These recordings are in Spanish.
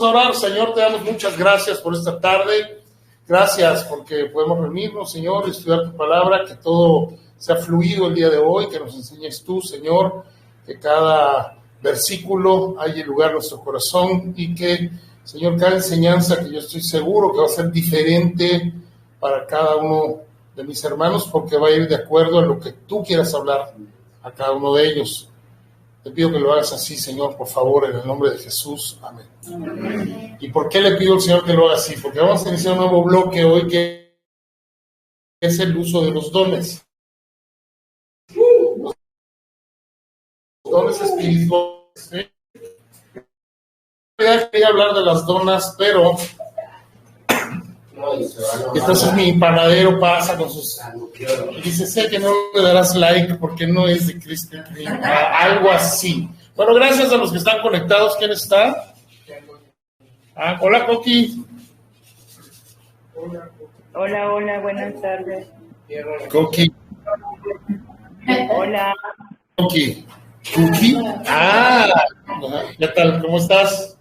Orar. Señor, te damos muchas gracias por esta tarde. Gracias porque podemos reunirnos, Señor, y estudiar tu palabra, que todo sea fluido el día de hoy, que nos enseñes tú, Señor, que cada versículo haya lugar en nuestro corazón y que, Señor, cada enseñanza que yo estoy seguro que va a ser diferente para cada uno de mis hermanos, porque va a ir de acuerdo a lo que tú quieras hablar a cada uno de ellos. Te pido que lo hagas así, Señor, por favor, en el nombre de Jesús. Amén. Amén. ¿Y por qué le pido al Señor que lo haga así? Porque vamos a iniciar un nuevo bloque hoy que es el uso de los dones. Los dones espirituales. Quería hablar de las donas, pero entonces mi panadero pasa con sus... Y dice, sé que no le darás like porque no es de Cristo, algo así. Bueno, gracias a los que están conectados. ¿Quién está? Hola, Coqui. Hola, buenas tardes. Coqui. Hola. Coqui. ¿Qué tal? ¿Cómo estás?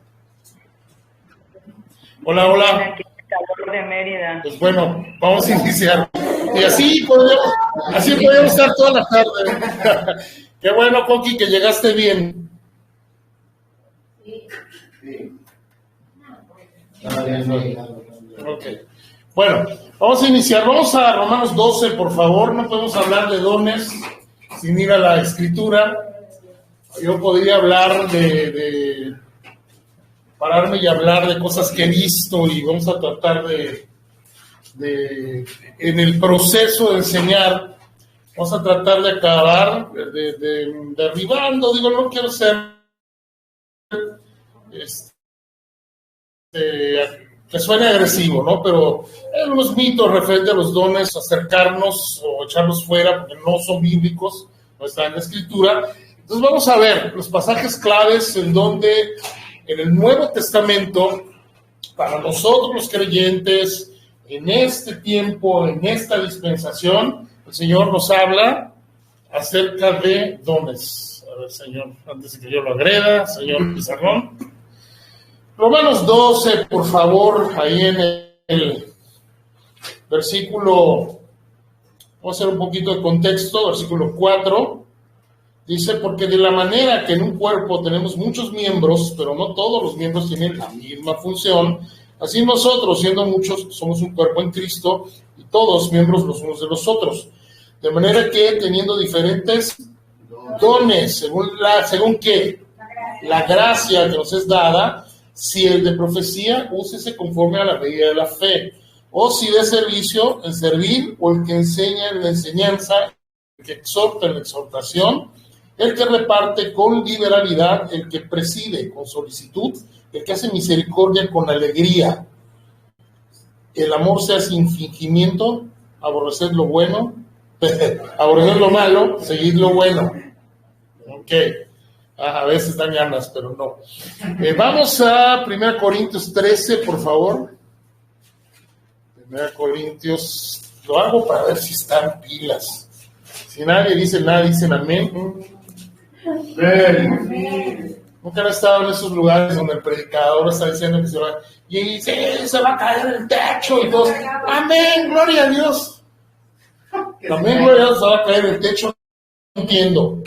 Hola. Calor de Mérida. Pues bueno, vamos a iniciar. Y así podríamos estar toda la tarde. Qué bueno, Coqui, que llegaste bien. Sí. Ok. Bueno, vamos a iniciar. Vamos a Romanos 12, por favor. No podemos hablar de dones sin ir a la Escritura. Yo podría hablar pararme y hablar de cosas que he visto y vamos a tratar en el proceso de enseñar, vamos a tratar de acabar derribando, no quiero ser que suene agresivo, ¿no? Pero hay unos mitos referentes a los dones, acercarnos o echarlos fuera porque no son bíblicos, no están en la Escritura. Entonces vamos a ver los pasajes claves en donde en el Nuevo Testamento, para nosotros los creyentes, en este tiempo, en esta dispensación, el Señor nos habla acerca de dones. A ver, Señor, antes de que yo lo agreda, Señor Pizarrón. Romanos 12, por favor, ahí en el versículo, vamos a hacer un poquito de contexto, versículo 4. Dice, porque de la manera que en un cuerpo tenemos muchos miembros, pero no todos los miembros tienen la misma función, así nosotros, siendo muchos, somos un cuerpo en Cristo, y todos miembros los unos de los otros. De manera que, teniendo diferentes dones, ¿según qué? La gracia que nos es dada, si el de profecía, úsese conforme a la medida de la fe, o si de servicio, el servir, o el que enseña en la enseñanza, el que exhorta en la exhortación, el que reparte con liberalidad, el que preside con solicitud, el que hace misericordia con alegría. El amor sea sin fingimiento, aborreced lo bueno, aborreced lo malo, seguid lo bueno. Ok, a veces dan ganas, pero no. Vamos a 1 Corintios 13, por favor. 1 Corintios, lo hago para ver si están pilas. Si nadie dice nada, dicen amén. Nunca han estado en esos lugares donde el predicador está diciendo que se va y dice, se va a caer el techo y todos, amén, gloria a Dios. Amén, gloria a Dios, se va a caer el techo. No entiendo,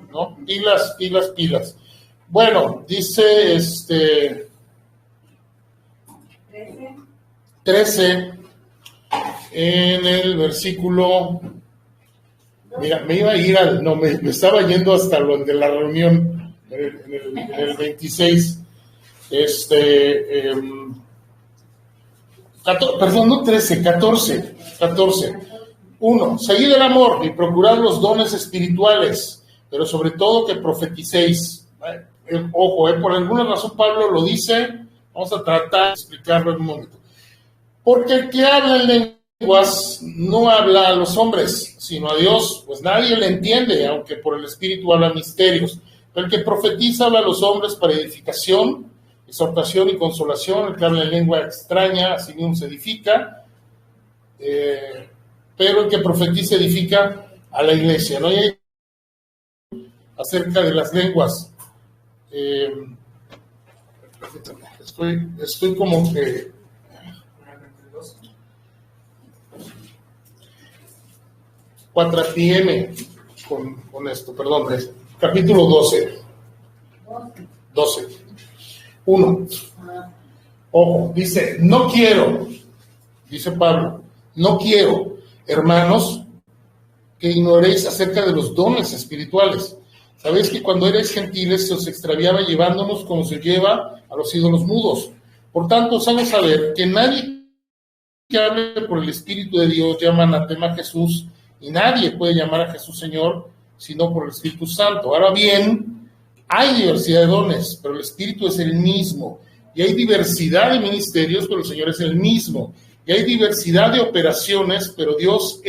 ¿no? Pilas. Bueno, dice 13 en el versículo. Mira, me iba a ir me estaba yendo hasta lo de la reunión en el 26. 14. 1. Seguid el amor y procurad los dones espirituales, pero sobre todo que profeticéis. Ojo, por alguna razón Pablo lo dice, vamos a tratar de explicarlo en un momento. Porque el que habla en lenguas no habla a los hombres, sino a Dios, pues nadie le entiende, aunque por el Espíritu habla misterios. Pero el que profetiza habla a los hombres para edificación, exhortación y consolación. El que habla en lengua extraña, así mismo se edifica, pero el que profetiza edifica a la iglesia. ¿No? Y acerca de las lenguas, Estoy como que... 4 p.m. con esto, perdón, capítulo 12. 1. Ojo, dice, no quiero, dice Pablo, no quiero, hermanos, que ignoréis acerca de los dones espirituales. Sabéis que cuando erais gentiles se os extraviaba llevándonos como se lleva a los ídolos mudos. Por tanto, os hago saber que nadie que hable por el Espíritu de Dios llama anatema a Jesús, y nadie puede llamar a Jesús Señor sino por el Espíritu Santo. Ahora bien, hay diversidad de dones, pero el Espíritu es el mismo. Y hay diversidad de ministerios, pero el Señor es el mismo. Y hay diversidad de operaciones, pero Dios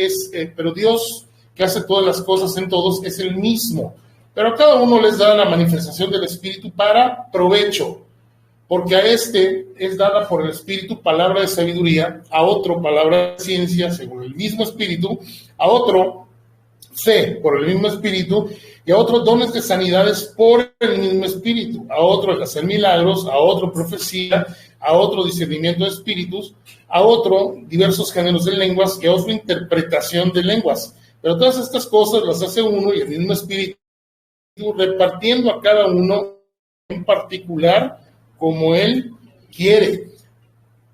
que hace todas las cosas en todos es el mismo. Pero a cada uno les da la manifestación del Espíritu para provecho, porque a este es dada por el Espíritu palabra de sabiduría, a otro palabra de ciencia según el mismo Espíritu, a otro fe por el mismo Espíritu, y a otros dones de sanidades por el mismo Espíritu, a otro el hacer milagros, a otro profecía, a otro discernimiento de espíritus, a otro diversos géneros de lenguas y a otro interpretación de lenguas. Pero todas estas cosas las hace uno y el mismo Espíritu, repartiendo a cada uno en particular como Él quiere.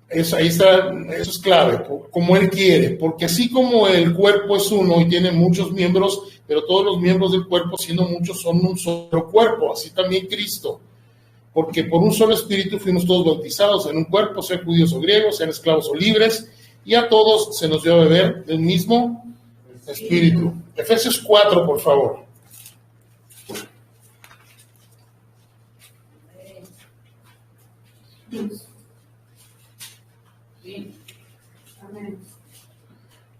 Eso es clave, como Él quiere, porque así como el cuerpo es uno y tiene muchos miembros, pero todos los miembros del cuerpo, siendo muchos, son un solo cuerpo, así también Cristo. Porque por un solo Espíritu fuimos todos bautizados en un cuerpo, sean judíos o griegos, sean esclavos o libres, y a todos se nos dio a beber del mismo Espíritu. Efesios 4, por favor.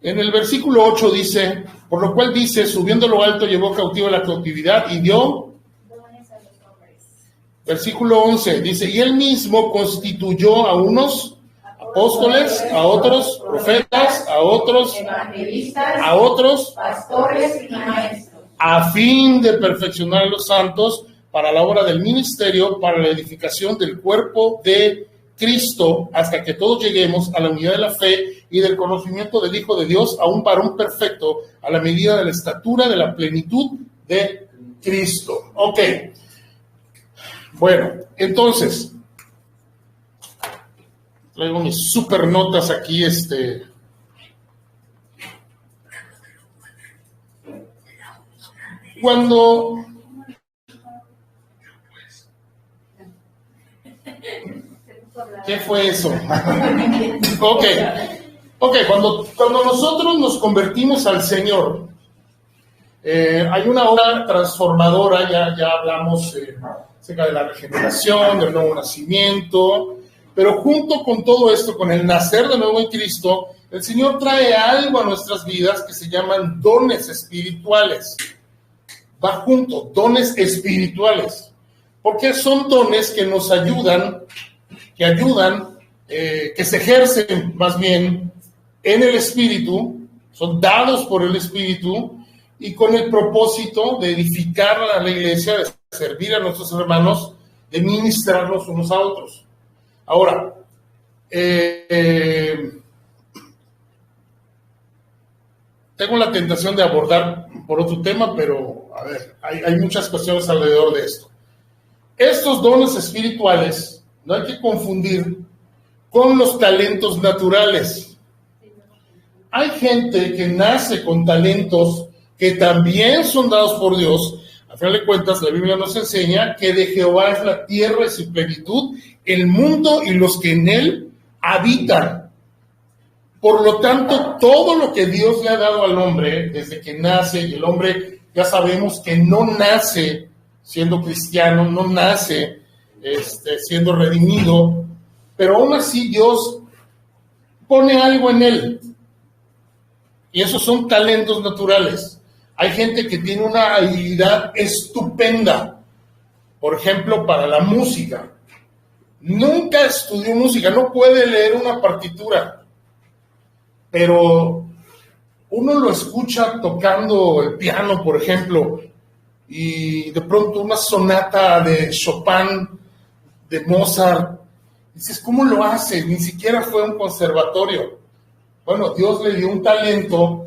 En el versículo 8 dice, por lo cual dice, subiendo a lo alto llevó cautivo la cautividad y dio dones a los hombres. Versículo 11 dice, y él mismo constituyó a unos apóstoles, a otros profetas, a otros evangelistas, a otros pastores y maestros, a fin de perfeccionar a los santos para la obra del ministerio, para la edificación del cuerpo de Cristo, hasta que todos lleguemos a la unidad de la fe y del conocimiento del Hijo de Dios, a un varón perfecto, a la medida de la estatura de la plenitud de Cristo. Ok. Bueno, entonces, traigo mis super notas aquí, Cuando... ¿Qué fue eso? Ok, cuando nosotros nos convertimos al Señor, hay una obra transformadora, ya hablamos acerca de la regeneración, del nuevo nacimiento, pero junto con todo esto, con el nacer de nuevo en Cristo, el Señor trae algo a nuestras vidas que se llaman dones espirituales. Va junto, dones espirituales, porque son dones que nos ayudan, que se ejercen más bien en el Espíritu, son dados por el Espíritu y con el propósito de edificar a la iglesia, de servir a nuestros hermanos, de ministrarnos unos a otros. Ahora, tengo la tentación de abordar por otro tema, pero a ver, hay muchas cuestiones alrededor de esto. Estos dones espirituales no hay que confundir con los talentos naturales. Hay gente que nace con talentos que también son dados por Dios. A final de cuentas, la Biblia nos enseña que de Jehová es la tierra y su plenitud, el mundo y los que en él habitan. Por lo tanto, todo lo que Dios le ha dado al hombre desde que nace, y el hombre ya sabemos que no nace siendo cristiano, no nace siendo redimido, pero aún así Dios pone algo en él, y esos son talentos naturales. Hay gente que tiene una habilidad estupenda, por ejemplo, para la música. Nunca estudió música, no puede leer una partitura, pero uno lo escucha tocando el piano, por ejemplo, y de pronto una sonata de Chopin, de Mozart, Dices, ¿cómo lo hace? Ni siquiera fue a un conservatorio. Bueno, Dios le dio un talento,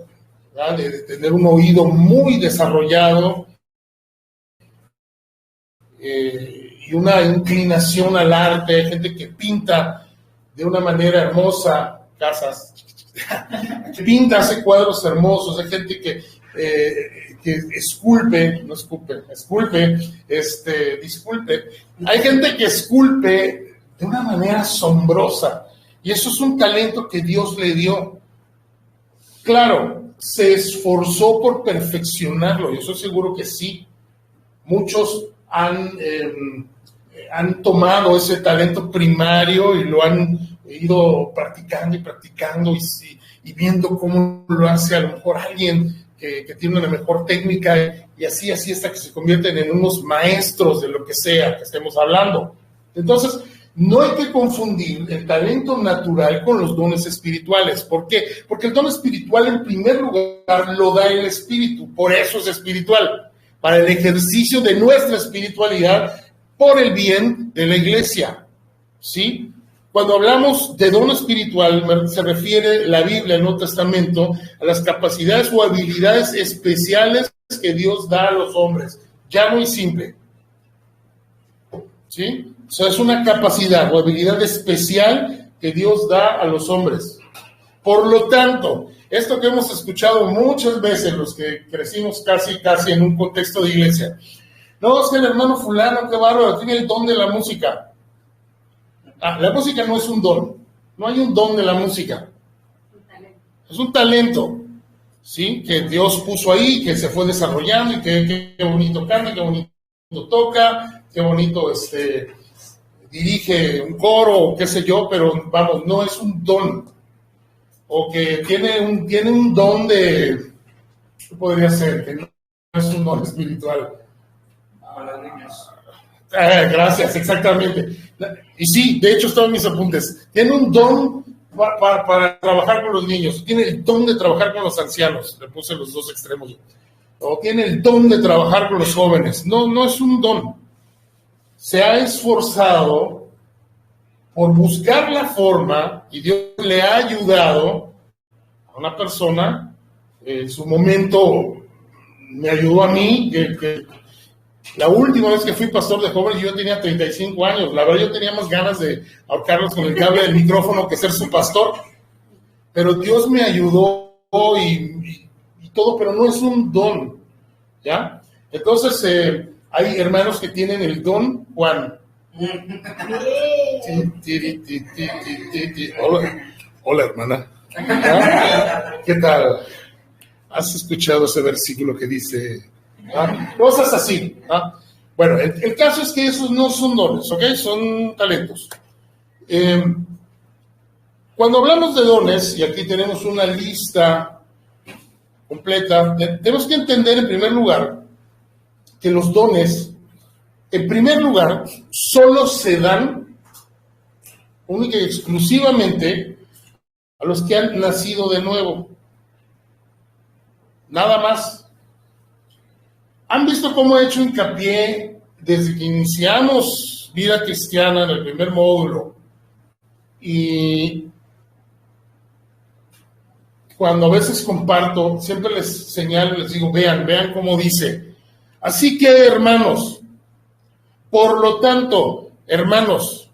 ¿verdad?, de tener un oído muy desarrollado, y una inclinación al arte. Hay gente que pinta de una manera hermosa casas, que pinta, hace cuadros hermosos. Hay gente que esculpe, no esculpe, disculpe. Hay gente que esculpe de una manera asombrosa, y eso es un talento que Dios le dio. Claro, se esforzó por perfeccionarlo, y eso seguro que sí. Muchos han tomado ese talento primario y lo han ido practicando y practicando, y viendo cómo lo hace a lo mejor alguien que tiene una mejor técnica, y así hasta que se convierten en unos maestros de lo que sea que estemos hablando. Entonces, no hay que confundir el talento natural con los dones espirituales. ¿Por qué? Porque el don espiritual, en primer lugar, lo da el Espíritu, por eso es espiritual, para el ejercicio de nuestra espiritualidad, por el bien de la iglesia, ¿sí? Cuando hablamos de don espiritual, se refiere la Biblia, el Nuevo Testamento, a las capacidades o habilidades especiales que Dios da a los hombres. Ya muy simple, ¿sí? O sea, es una capacidad o habilidad especial que Dios da a los hombres. Por lo tanto, esto que hemos escuchado muchas veces, los que crecimos casi en un contexto de iglesia. No, es que el hermano fulano, qué bárbaro, tiene el don de la música. La música no es un don. No hay un don de la música. Es un talento, ¿sí? Que Dios puso ahí, que se fue desarrollando, y que qué bonito canta, qué bonito toca, qué bonito dirige un coro, o qué sé yo, pero vamos, no es un don. O que tiene un don de, ¿qué podría ser? Que no es un don espiritual. A los niños. Gracias, exactamente. Y sí, de hecho están mis apuntes. Tiene un don para trabajar con los niños, tiene el don de trabajar con los ancianos, le puse los dos extremos, o tiene el don de trabajar con los jóvenes. No es un don. Se ha esforzado por buscar la forma, y Dios le ha ayudado a una persona. En su momento me ayudó a mí, que la última vez que fui pastor de jóvenes yo tenía 35 años. La verdad, yo tenía más ganas de ahorcarlos con el cable del micrófono que ser su pastor. Pero Dios me ayudó y todo, pero no es un don, ¿ya? Entonces, hay hermanos que tienen el don, Juan. Hola, hermana. ¿Ah? ¿Qué tal? ¿Has escuchado ese versículo que dice... cosas así? Bueno, el caso es que esos no son dones, ¿ok? Son talentos. Cuando hablamos de dones, y aquí tenemos una lista completa, tenemos que entender en primer lugar que los dones, en primer lugar, solo se dan única y exclusivamente a los que han nacido de nuevo. Nada más. ¿Han visto cómo he hecho hincapié desde que iniciamos vida cristiana en el primer módulo? Y cuando a veces comparto, siempre les señalo, les digo, vean cómo dice. Así que, hermanos, por lo tanto, hermanos,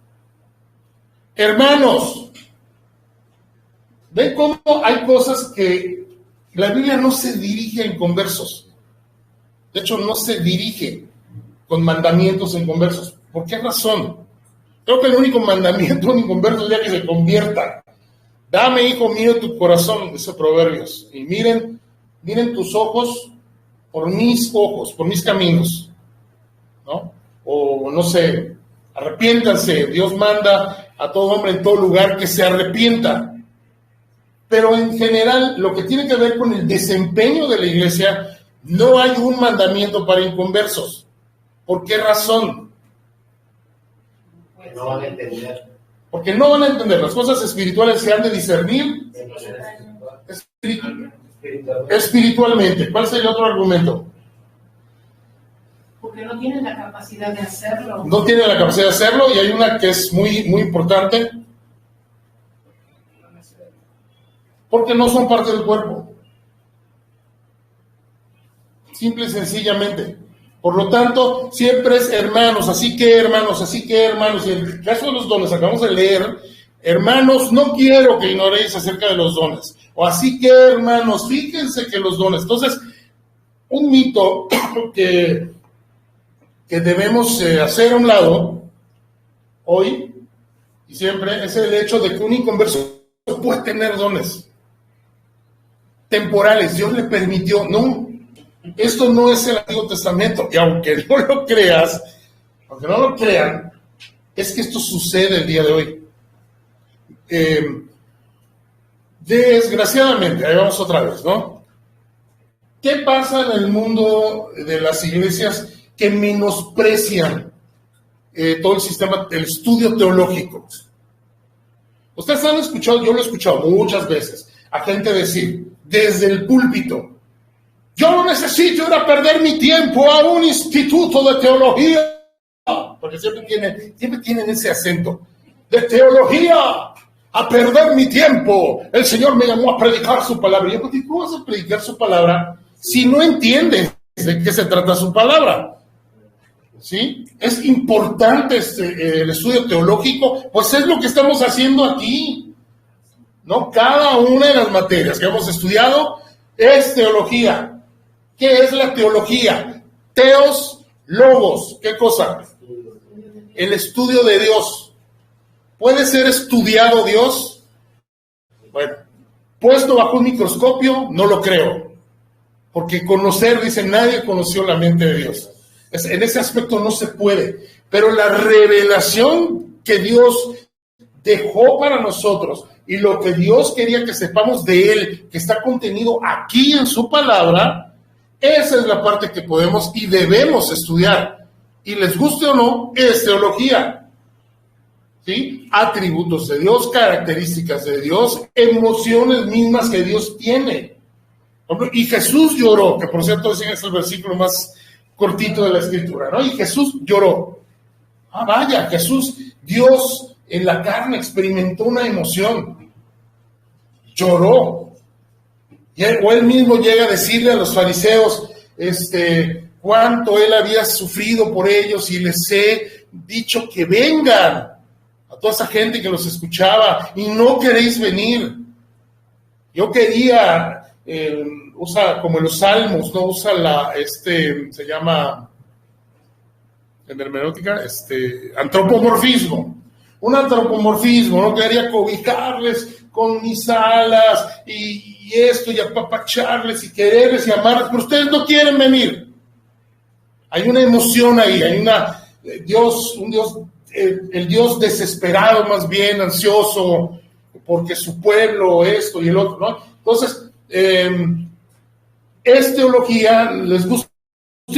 ven cómo hay cosas que la Biblia no se dirige a inconversos. De hecho, no se dirige con mandamientos en conversos. ¿Por qué razón? Creo que el único mandamiento en un inconverso es ya que se convierta. Dame, hijo mío, tu corazón, dice Proverbios. Y miren tus ojos por mis ojos, por mis caminos, ¿no? O no sé, arrepiéntanse. Dios manda a todo hombre en todo lugar que se arrepienta. Pero en general, lo que tiene que ver con el desempeño de la iglesia, no hay un mandamiento para inconversos. ¿Por qué razón? No van a entender. Porque no van a entender. Las cosas espirituales se han de discernir espiritualmente. ¿Cuál sería el otro argumento? Porque Porque no tienen la capacidad de hacerlo. No tienen la capacidad de hacerlo, y hay una que es muy, muy importante, porque no son parte del cuerpo. Simple y sencillamente. Por lo tanto, siempre es hermanos, así que hermanos, así que hermanos. Y en el caso de los dones, acabamos de leer, hermanos, no quiero que ignoréis acerca de los dones. O así que hermanos, fíjense que los dones. Entonces, un mito que debemos hacer a un lado, hoy y siempre, es el hecho de que un inconverso puede tener dones temporales. Dios le permitió, no. Esto no es el Antiguo Testamento, y aunque no lo creas, aunque no lo crean, es que esto sucede el día de hoy. Desgraciadamente, ahí vamos otra vez, ¿no? ¿Qué pasa en el mundo de las iglesias que menosprecian todo el sistema, el estudio teológico? Ustedes han escuchado, yo lo he escuchado muchas veces, a gente decir, desde el púlpito, yo no necesito ir a perder mi tiempo a un instituto de teología, porque siempre tienen ese acento, de teología, a perder mi tiempo. El Señor me llamó a predicar su palabra. Y yo, ¿cómo vas a predicar su palabra si no entiendes de qué se trata su palabra? ¿Sí? Es importante el estudio teológico, pues es lo que estamos haciendo aquí, ¿no? Cada una de las materias que hemos estudiado es teología. ¿Qué es la teología? Teos, logos. ¿Qué cosa? El estudio de Dios. ¿Puede ser estudiado Dios? Bueno, puesto bajo un microscopio, no lo creo. Porque conocer, dice, nadie conoció la mente de Dios. En ese aspecto no se puede. Pero la revelación que Dios dejó para nosotros y lo que Dios quería que sepamos de Él, que está contenido aquí en su palabra, esa es la parte que podemos y debemos estudiar. Y les guste o no, es teología. ¿Sí? Atributos de Dios, características de Dios, emociones mismas que Dios tiene. Y Jesús lloró, que por cierto ese es el versículo más cortito de la Escritura, ¿no? Y Jesús lloró. Ah, vaya, Jesús, Dios en la carne experimentó una emoción. Lloró. O él mismo llega a decirle a los fariseos, cuánto él había sufrido por ellos y les he dicho que vengan, a toda esa gente que los escuchaba y no queréis venir. Yo quería, usa como en los salmos, no usa se llama en hermenéutica, antropomorfismo. Un antropomorfismo, no quería cobijarles con mis alas y esto, y apapacharles y quererles y amarles, pero ustedes no quieren venir. Hay una emoción ahí, hay el Dios desesperado, más bien ansioso, porque su pueblo, esto y el otro, ¿no? Entonces, es teología, les guste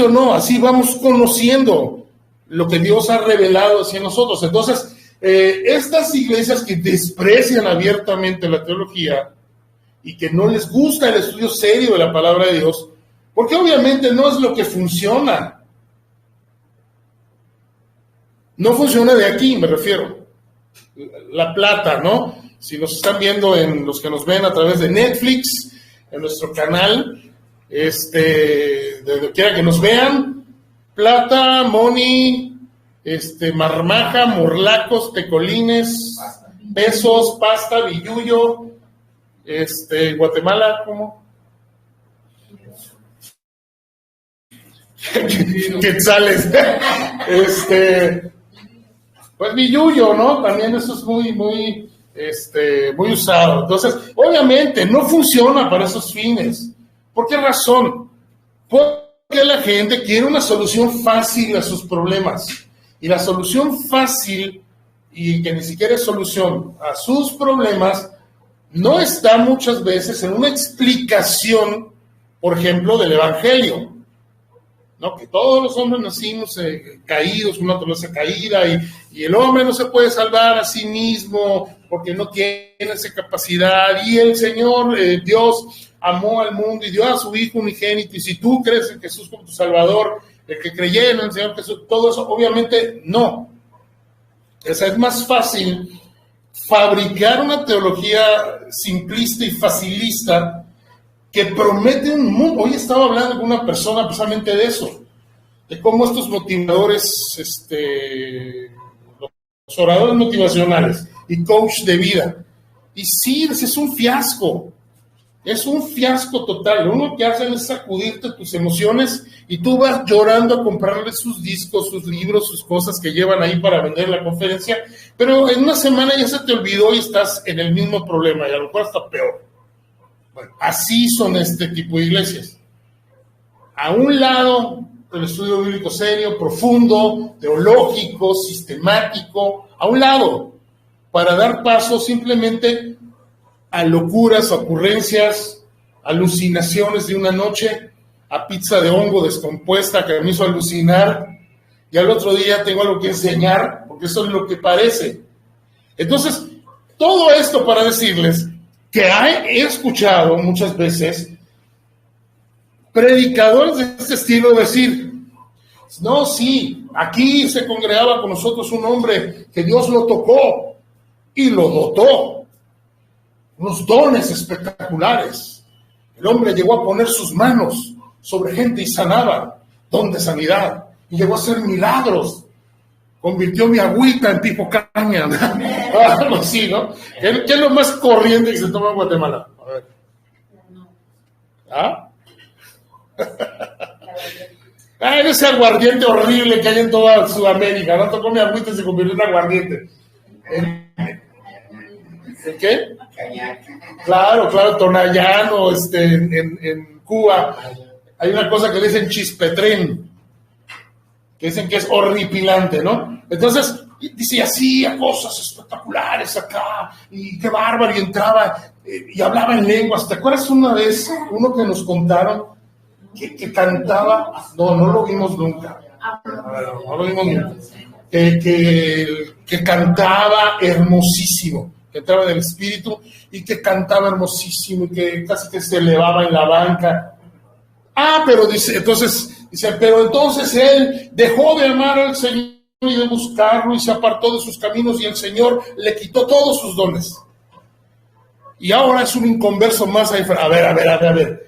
o no, así vamos conociendo lo que Dios ha revelado hacia nosotros. Entonces, estas iglesias que desprecian abiertamente la teología y que no les gusta el estudio serio de la palabra de Dios, porque obviamente no es lo que funciona. No funciona de aquí, me refiero. La plata, ¿no? Si nos están viendo, los que nos ven a través de Netflix, en nuestro canal, de donde quiera que nos vean, plata, money, marmaja, morlacos, tecolines, pesos, pasta, billullo, Guatemala, ¿cómo? Quetzales. Pues billullo, ¿no? También eso es muy, muy, muy usado. Entonces, obviamente, no funciona para esos fines. ¿Por qué razón? Porque la gente quiere una solución fácil a sus problemas. Y la solución fácil, y que ni siquiera es solución a sus problemas, no está muchas veces en una explicación, por ejemplo, del Evangelio, ¿no? Que todos los hombres nacimos caídos, con una naturaleza caída, y el hombre no se puede salvar a sí mismo porque no tiene esa capacidad, y el Señor, Dios, amó al mundo y dio a su Hijo unigénito, y si tú crees en Jesús como tu Salvador, el que creyera en el Señor Jesús, todo eso, obviamente no. O sea, es más fácil fabricar una teología simplista y facilista que promete un mundo. Hoy estaba hablando con una persona precisamente de eso, de cómo estos motivadores, los oradores motivacionales y coach de vida, y sí, es un fiasco total. Lo único que hacen es sacudirte tus emociones y tú vas llorando a comprarle sus discos, sus libros, sus cosas que llevan ahí para vender la conferencia, pero en una semana ya se te olvidó y estás en el mismo problema, y a lo mejor hasta peor. Bueno, así son este tipo de iglesias. A un lado, el estudio bíblico serio, profundo, teológico, sistemático, a un lado, para dar paso simplemente a locuras, ocurrencias, alucinaciones de una noche, a pizza de hongo descompuesta que me hizo alucinar, y al otro día tengo algo que enseñar, porque eso es lo que parece. Entonces, todo esto para decirles que he escuchado muchas veces predicadores de este estilo decir, no, sí, aquí se congregaba con nosotros un hombre que Dios lo tocó y lo dotó, unos dones espectaculares. El hombre llegó a poner sus manos sobre gente y sanaba, don de sanidad, y llegó a hacer milagros. Convirtió mi agüita en tipo caña, algo así, ¿no? ¿Qué es lo más corriente que se toma en Guatemala? A ver. ¿Ah? Ese aguardiente horrible que hay en toda Sudamérica, ¿no? Tocó mi agüita y se convirtió en aguardiente. ¿En qué? Claro, Tonayán, o en Cuba hay una cosa que le dicen chispetren, que dicen que es horripilante, ¿no? Entonces, dice, y hacía cosas espectaculares acá, y qué bárbaro, y entraba, y hablaba en lenguas. ¿Te acuerdas una vez, uno que nos contaron, que cantaba? No lo vimos nunca. No lo vimos nunca. Que cantaba hermosísimo, que entraba en el espíritu, y que cantaba hermosísimo, y que casi que se elevaba en la banca. Pero pero entonces él dejó de amar al Señor y de buscarlo, y se apartó de sus caminos, y el Señor le quitó todos sus dones. Y ahora es un inconverso más. A ver.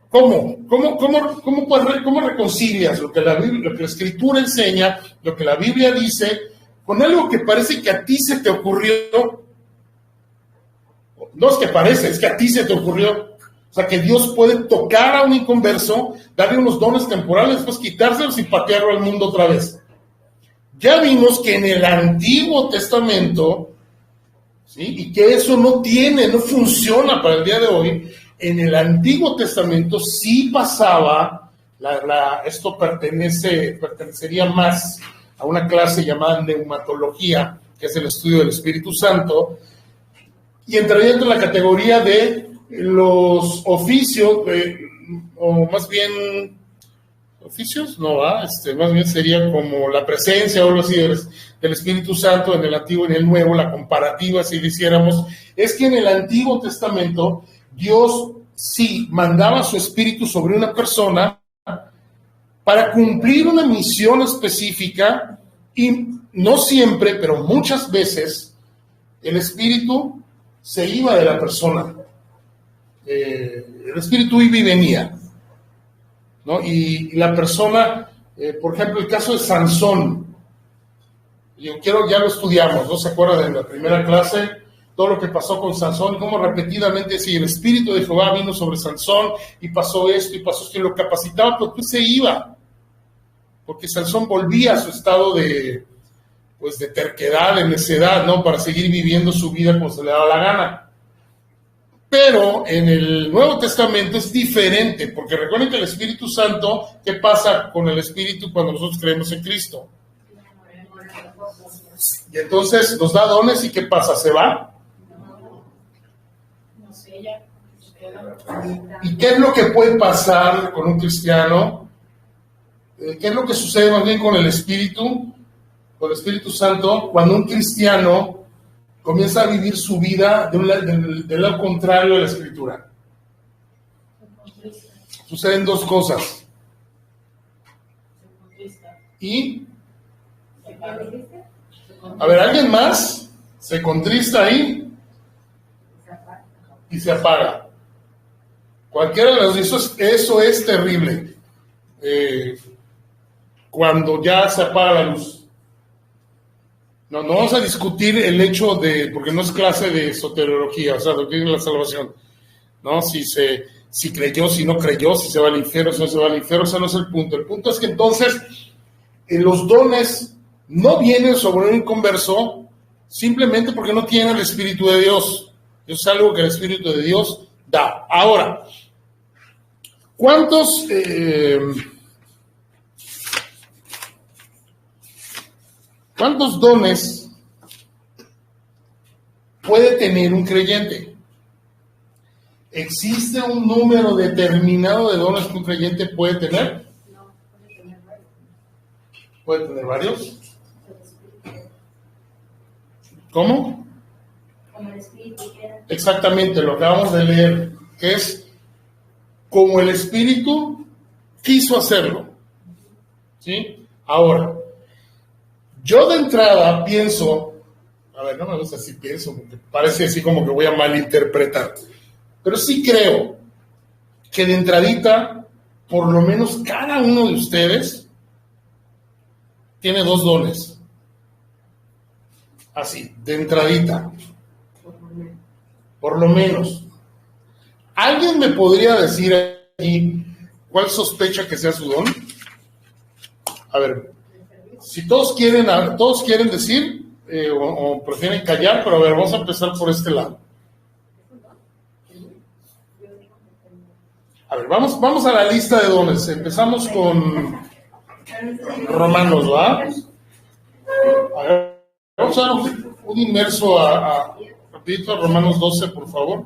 ¿Cómo reconcilias lo que la Escritura enseña, lo que la Biblia dice, con algo que parece que a ti se te ocurrió? No es que parece, es que a ti se te ocurrió. O sea, que Dios puede tocar a un inconverso, darle unos dones temporales, después quitárselos y patearlo al mundo otra vez. Ya vimos que en el Antiguo Testamento, ¿sí? Y que eso no funciona para el día de hoy. En el Antiguo Testamento sí pasaba, esto pertenecería más a una clase llamada neumatología, que es el estudio del Espíritu Santo, y entraría dentro de la categoría de los oficios, o más bien, oficios, no, más bien sería como la presencia o algo así del Espíritu Santo en el Antiguo y en el Nuevo. La comparativa, si lo hiciéramos, es que en el Antiguo Testamento Dios sí mandaba su Espíritu sobre una persona para cumplir una misión específica, y no siempre, pero muchas veces, el Espíritu se iba de la persona. El Espíritu iba y venía, ¿no? Y la persona, por ejemplo, el caso de Sansón, ya lo estudiamos, ¿no? ¿Se acuerdan de la primera clase? Todo lo que pasó con Sansón, como repetidamente, si el Espíritu de Jehová vino sobre Sansón, y pasó esto, y lo capacitaba, pero pues se iba, porque Sansón volvía a su estado de terquedad, de necedad, ¿no? Para seguir viviendo su vida como se le daba la gana. Pero en el Nuevo Testamento es diferente, porque recuerden que el Espíritu Santo, ¿qué pasa con el Espíritu cuando nosotros creemos en Cristo? Y entonces nos da dones, ¿y qué pasa? ¿Se va? ¿Y qué es lo que puede pasar con un cristiano? ¿Qué es lo que sucede más bien con el Espíritu Santo, cuando un cristiano comienza a vivir su vida del lado contrario de la Escritura? Suceden dos cosas. y... A ver, ¿alguien más se contrista ahí y se apaga? Cualquiera de los dos, eso es terrible. Cuando ya se apaga la luz. No vamos a discutir el hecho de, porque no es clase de soteriología, o sea, doctrina de la salvación, ¿no? Si creyó, si no creyó, si se va al infierno, si no se va al infierno, ese no es el punto. El punto es que entonces los dones no vienen sobre un inconverso simplemente porque no tienen el Espíritu de Dios. Eso es algo que el Espíritu de Dios da. Ahora, ¿cuántos dones puede tener un creyente? ¿Existe un número determinado de dones que un creyente puede tener? No, puede tener varios. ¿Puede tener varios? ¿Cómo? Como el espíritu quiera. Exactamente, lo acabamos de leer, que es como el Espíritu quiso hacerlo. ¿Sí? Ahora, yo de entrada pienso, a ver, no me gusta si pienso, porque parece así como que voy a malinterpretar, pero sí creo que de entradita, por lo menos cada uno de ustedes tiene 2 dones. Así, de entradita. Por lo menos. ¿Alguien me podría decir aquí cuál sospecha que sea su don? A ver, si todos quieren decir o prefieren callar, pero a ver, vamos a empezar por este lado. A ver, vamos a la lista de dones. Empezamos con Romanos, ¿va? A ver, vamos a dar un inmerso rapidito a Romanos 12, por favor.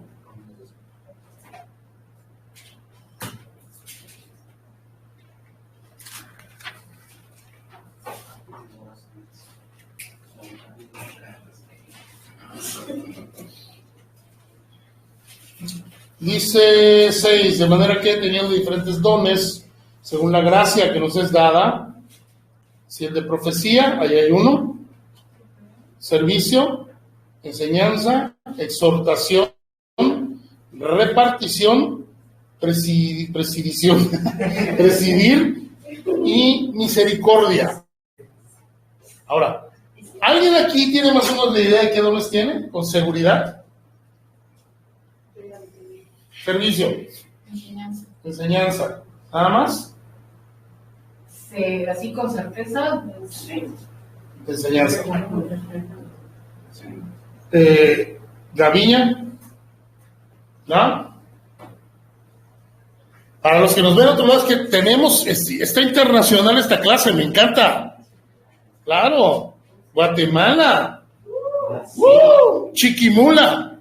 Dice 6, de manera que teniendo diferentes dones, según la gracia que nos es dada, si el de profecía, ahí hay uno, servicio, enseñanza, exhortación, repartición, presidición, presidir y misericordia. Ahora, ¿alguien aquí tiene más o menos la idea de qué dones tiene? ¿Con seguridad? Servicio. Enseñanza. ¿Nada más? Sí, así con certeza. Sí. Enseñanza. Gaviña. ¿No? Para los que nos ven a otro lado, es que tenemos, está internacional esta clase, me encanta. Claro. Guatemala. Chiquimula.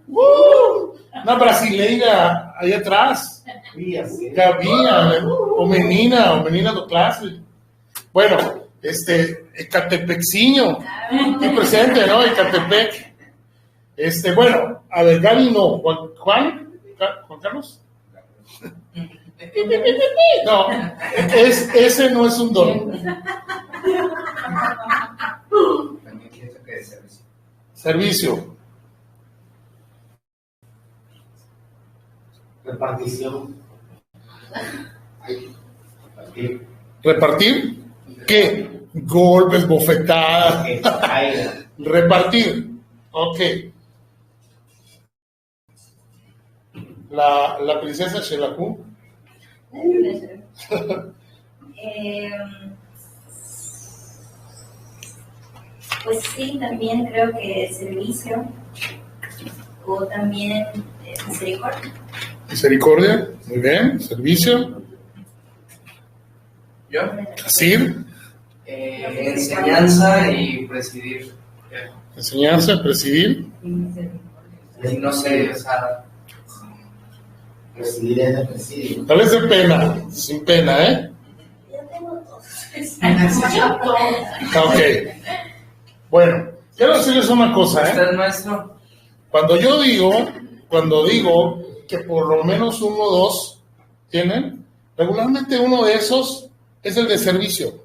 Una brasileira ahí atrás. Gaviña, o menina do clase. Bueno, Ecatepecciño, aquí presente, ¿no? Ecatepec. Bueno, a ver, Gaby no. ¿Juan Carlos? No, ese no es un don. También pienso que de servicio. Servicio. Repartición. ¿Repartir? ¿Qué? Golpes, bofetadas. Repartir. Ok. La princesa Shelahu. Pues sí, también creo que servicio o también misericordia. Misericordia, muy bien. Servicio. ¿Yo? Asir. Enseñanza y presidir. Enseñanza, presidir. No sé, o sea... Presidir es de presidir. Tal vez de pena, sin pena, ¿eh? Yo tengo dos. Ok. Bueno, quiero decirles una cosa, ¿eh? ¿Usted es maestro? Cuando digo que por lo menos 1 o 2 tienen, regularmente uno de esos es el de servicio.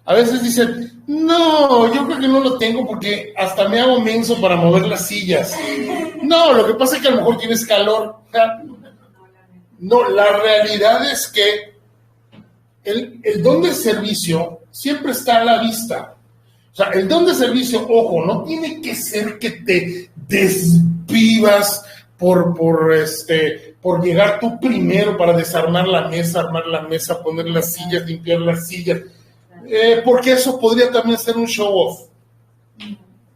A veces dicen, no, yo creo que no lo tengo porque hasta me hago menso para mover las sillas. No, lo que pasa es que a lo mejor tienes calor. No, la realidad es que el don de servicio siempre está a la vista. O sea, el don de servicio, ojo, no tiene que ser que te desvivas por llegar tú primero para desarmar la mesa, armar la mesa, poner las sillas, limpiar las sillas, porque eso podría también ser un show off.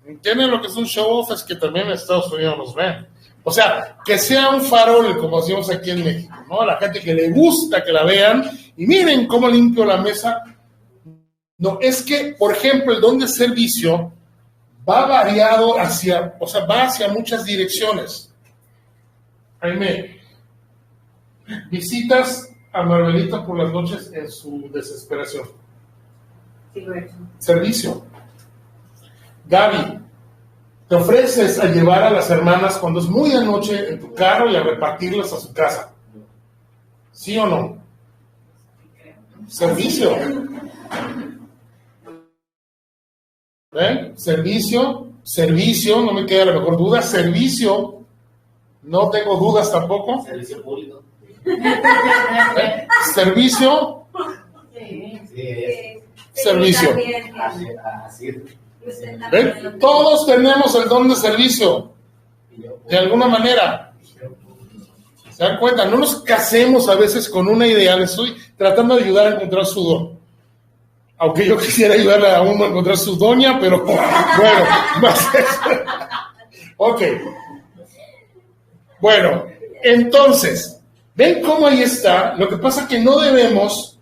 ¿Entienden lo que es un show off? Es que también en Estados Unidos nos ven. O sea, que sea un farol, como decimos aquí en México, ¿no? A la gente que le gusta que la vean y miren cómo limpio la mesa. No, es que, por ejemplo, el don de servicio va variado va hacia muchas direcciones. Jaime, visitas a Marvelita por las noches en su desesperación. Sí, bueno. Servicio. Gaby, te ofreces a llevar a las hermanas cuando es muy de noche en tu carro y a repartirlas a su casa. ¿Sí o no? Servicio. ¿Ven? Servicio, no me queda la mejor duda. Servicio, no tengo dudas tampoco. Servicio público. ¿Ven? Servicio, Sí. Sí, servicio. así es. ¿Ven? Todos tenemos el don de servicio, de alguna manera. ¿Se dan cuenta? No nos casemos a veces con una idea. Les estoy tratando de ayudar a encontrar su don. Aunque yo quisiera ayudarle a uno a encontrar su doña, pero bueno, más eso. Ok. Bueno, entonces, ¿ven cómo ahí está? Lo que pasa es que no debemos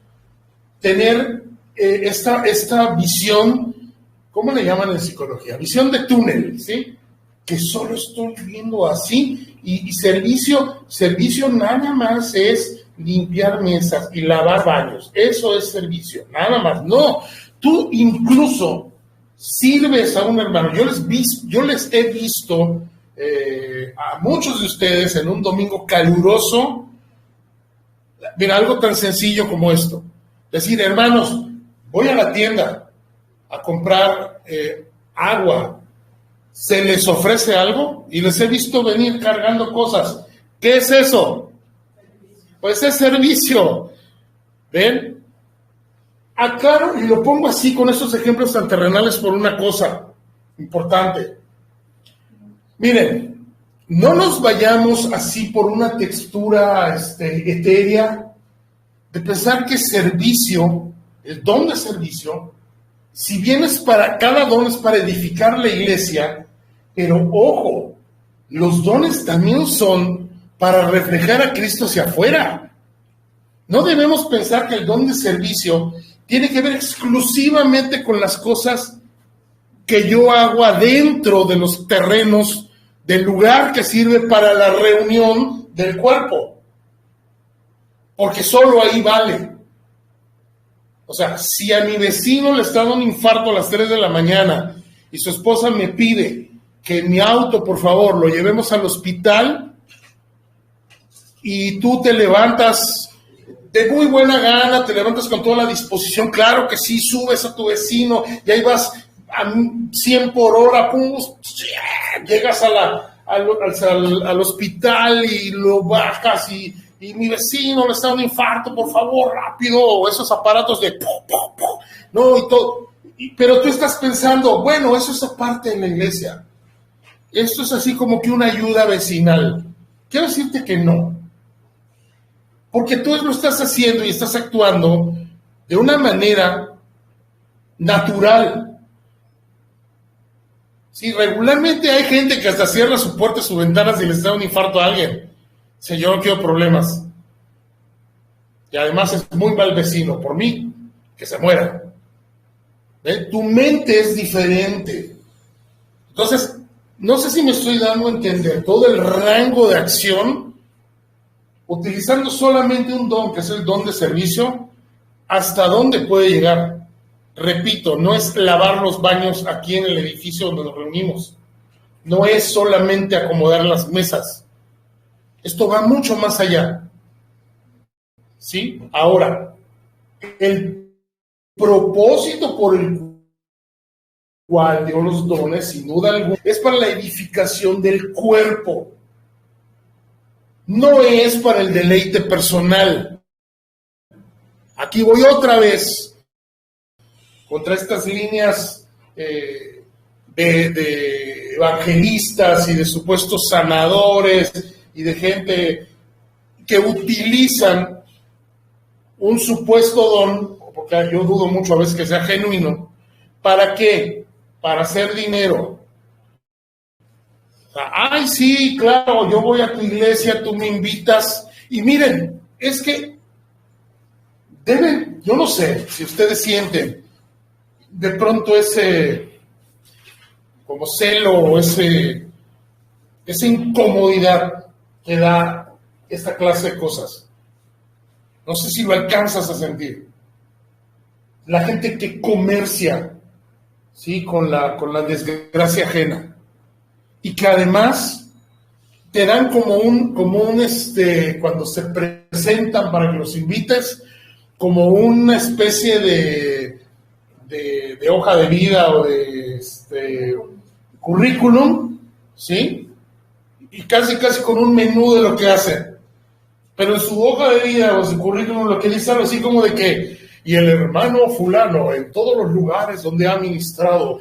tener esta visión, ¿cómo le llaman en psicología? Visión de túnel, ¿sí? Que solo estoy viendo así y servicio nada más es limpiar mesas y lavar baños. Eso es servicio, nada más. No, tú incluso sirves a un hermano. Yo les he visto a muchos de ustedes en un domingo caluroso. Mira, algo tan sencillo como esto. Decir, hermanos, voy a la tienda a comprar agua. ¿Se les ofrece algo? Y les he visto venir cargando cosas. ¿Qué es eso? Pues es servicio. ¿Ven? Aclaro y lo pongo así con estos ejemplos tan terrenales por una cosa importante. Miren, no nos vayamos así por una textura etérea de pensar que servicio, el don de servicio, si bien cada don es para edificar la iglesia, pero ojo, los dones también son para reflejar a Cristo hacia afuera. No debemos pensar que el don de servicio tiene que ver exclusivamente con las cosas que yo hago adentro de los terrenos del lugar que sirve para la reunión del cuerpo. Porque solo ahí vale. O sea, si a mi vecino le está dando un infarto a las 3 de la mañana y su esposa me pide que mi auto, por favor, lo llevemos al hospital, y tú te levantas de muy buena gana, te levantas con toda la disposición, claro que sí, subes a tu vecino y ahí vas a 100 por hora, pum, llegas al hospital y lo bajas y mi vecino le está dando un infarto, por favor, rápido, esos aparatos de no, y todo, pero tú estás pensando, bueno, eso es aparte de la iglesia, esto es así como que una ayuda vecinal. Quiero decirte que no. Porque tú lo estás haciendo y estás actuando de una manera natural. Sí, regularmente hay gente que hasta cierra su puerta, sus ventanas y les da un infarto a alguien. Dice, yo no quiero problemas. Y además es muy mal vecino. Por mí, que se muera. ¿Ven? Tu mente es diferente. Entonces, no sé si me estoy dando a entender todo el rango de acción utilizando solamente un don, que es el don de servicio, ¿hasta dónde puede llegar? Repito, no es lavar los baños aquí en el edificio donde nos reunimos. No es solamente acomodar las mesas. Esto va mucho más allá. ¿Sí? Ahora, el propósito por el cual dio los dones, sin duda alguna, es para la edificación del cuerpo. No es para el deleite personal. Aquí voy otra vez contra estas líneas de evangelistas y de supuestos sanadores y de gente que utilizan un supuesto don, porque yo dudo mucho a veces que sea genuino. ¿Para qué? Para hacer dinero. O sea, ay, sí, claro, yo voy a tu iglesia, tú me invitas. Y miren, es que deben, yo no sé si ustedes sienten de pronto ese como celo o esa incomodidad que da esta clase de cosas. No sé si lo alcanzas a sentir. La gente que comercia, ¿sí?, con la desgracia ajena. Y que además te dan como un cuando se presentan para que los invites, como una especie de hoja de vida o de currículum, ¿sí? Y casi con un menú de lo que hacen. Pero en su hoja de vida o su currículum lo que dice algo así como de que, y el hermano fulano en todos los lugares donde ha ministrado,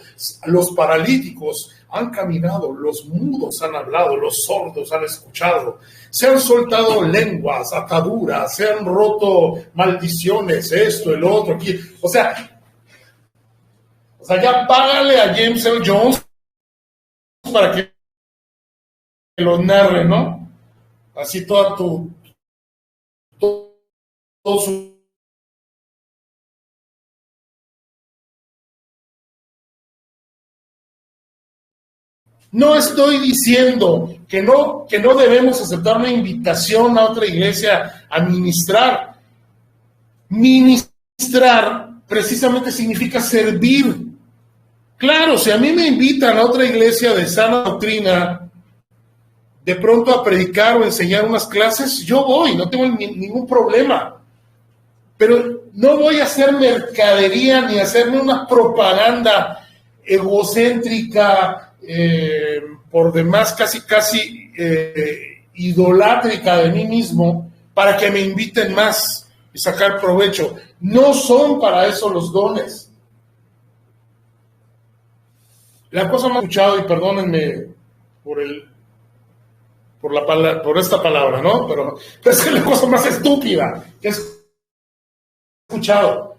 los paralíticos han caminado, los mudos han hablado, los sordos han escuchado, se han soltado lenguas, ataduras, se han roto maldiciones, esto, el otro, aquí. O sea, ya págale a James L. Jones para que lo narre, ¿no? Así todo su... No estoy diciendo que no debemos aceptar una invitación a otra iglesia a ministrar. Ministrar precisamente significa servir. Claro, si a mí me invitan a otra iglesia de sana doctrina, de pronto a predicar o enseñar unas clases, yo voy, no tengo ningún problema. Pero no voy a hacer mercadería ni hacerme una propaganda egocéntrica, por demás casi idolátrica de mí mismo, para que me inviten más y sacar provecho. No son para eso los dones. La cosa más escuchado, y perdónenme por esta palabra, ¿no? Pero es la cosa más estúpida que he escuchado.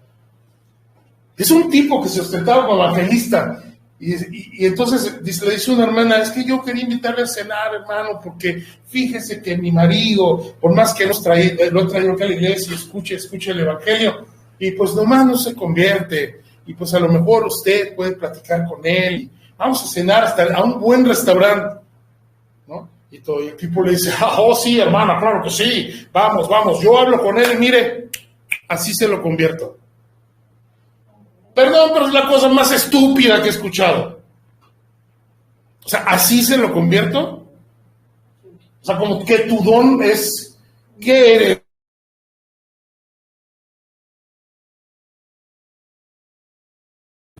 Es un tipo que se ostentaba como evangelista. Y entonces le dice una hermana, es que yo quería invitarle a cenar, hermano, porque fíjese que mi marido, por más que lo he traído acá a la iglesia, escuche el evangelio, y pues nomás no se convierte, y pues a lo mejor usted puede platicar con él, y vamos a cenar a un buen restaurante, ¿no? Y todo el tipo le dice, oh sí, hermana, claro que sí, vamos, yo hablo con él y mire, así se lo convierto. Perdón, pero es la cosa más estúpida que he escuchado. O sea, ¿así se lo convierto? O sea, como que tu don es, ¿qué eres?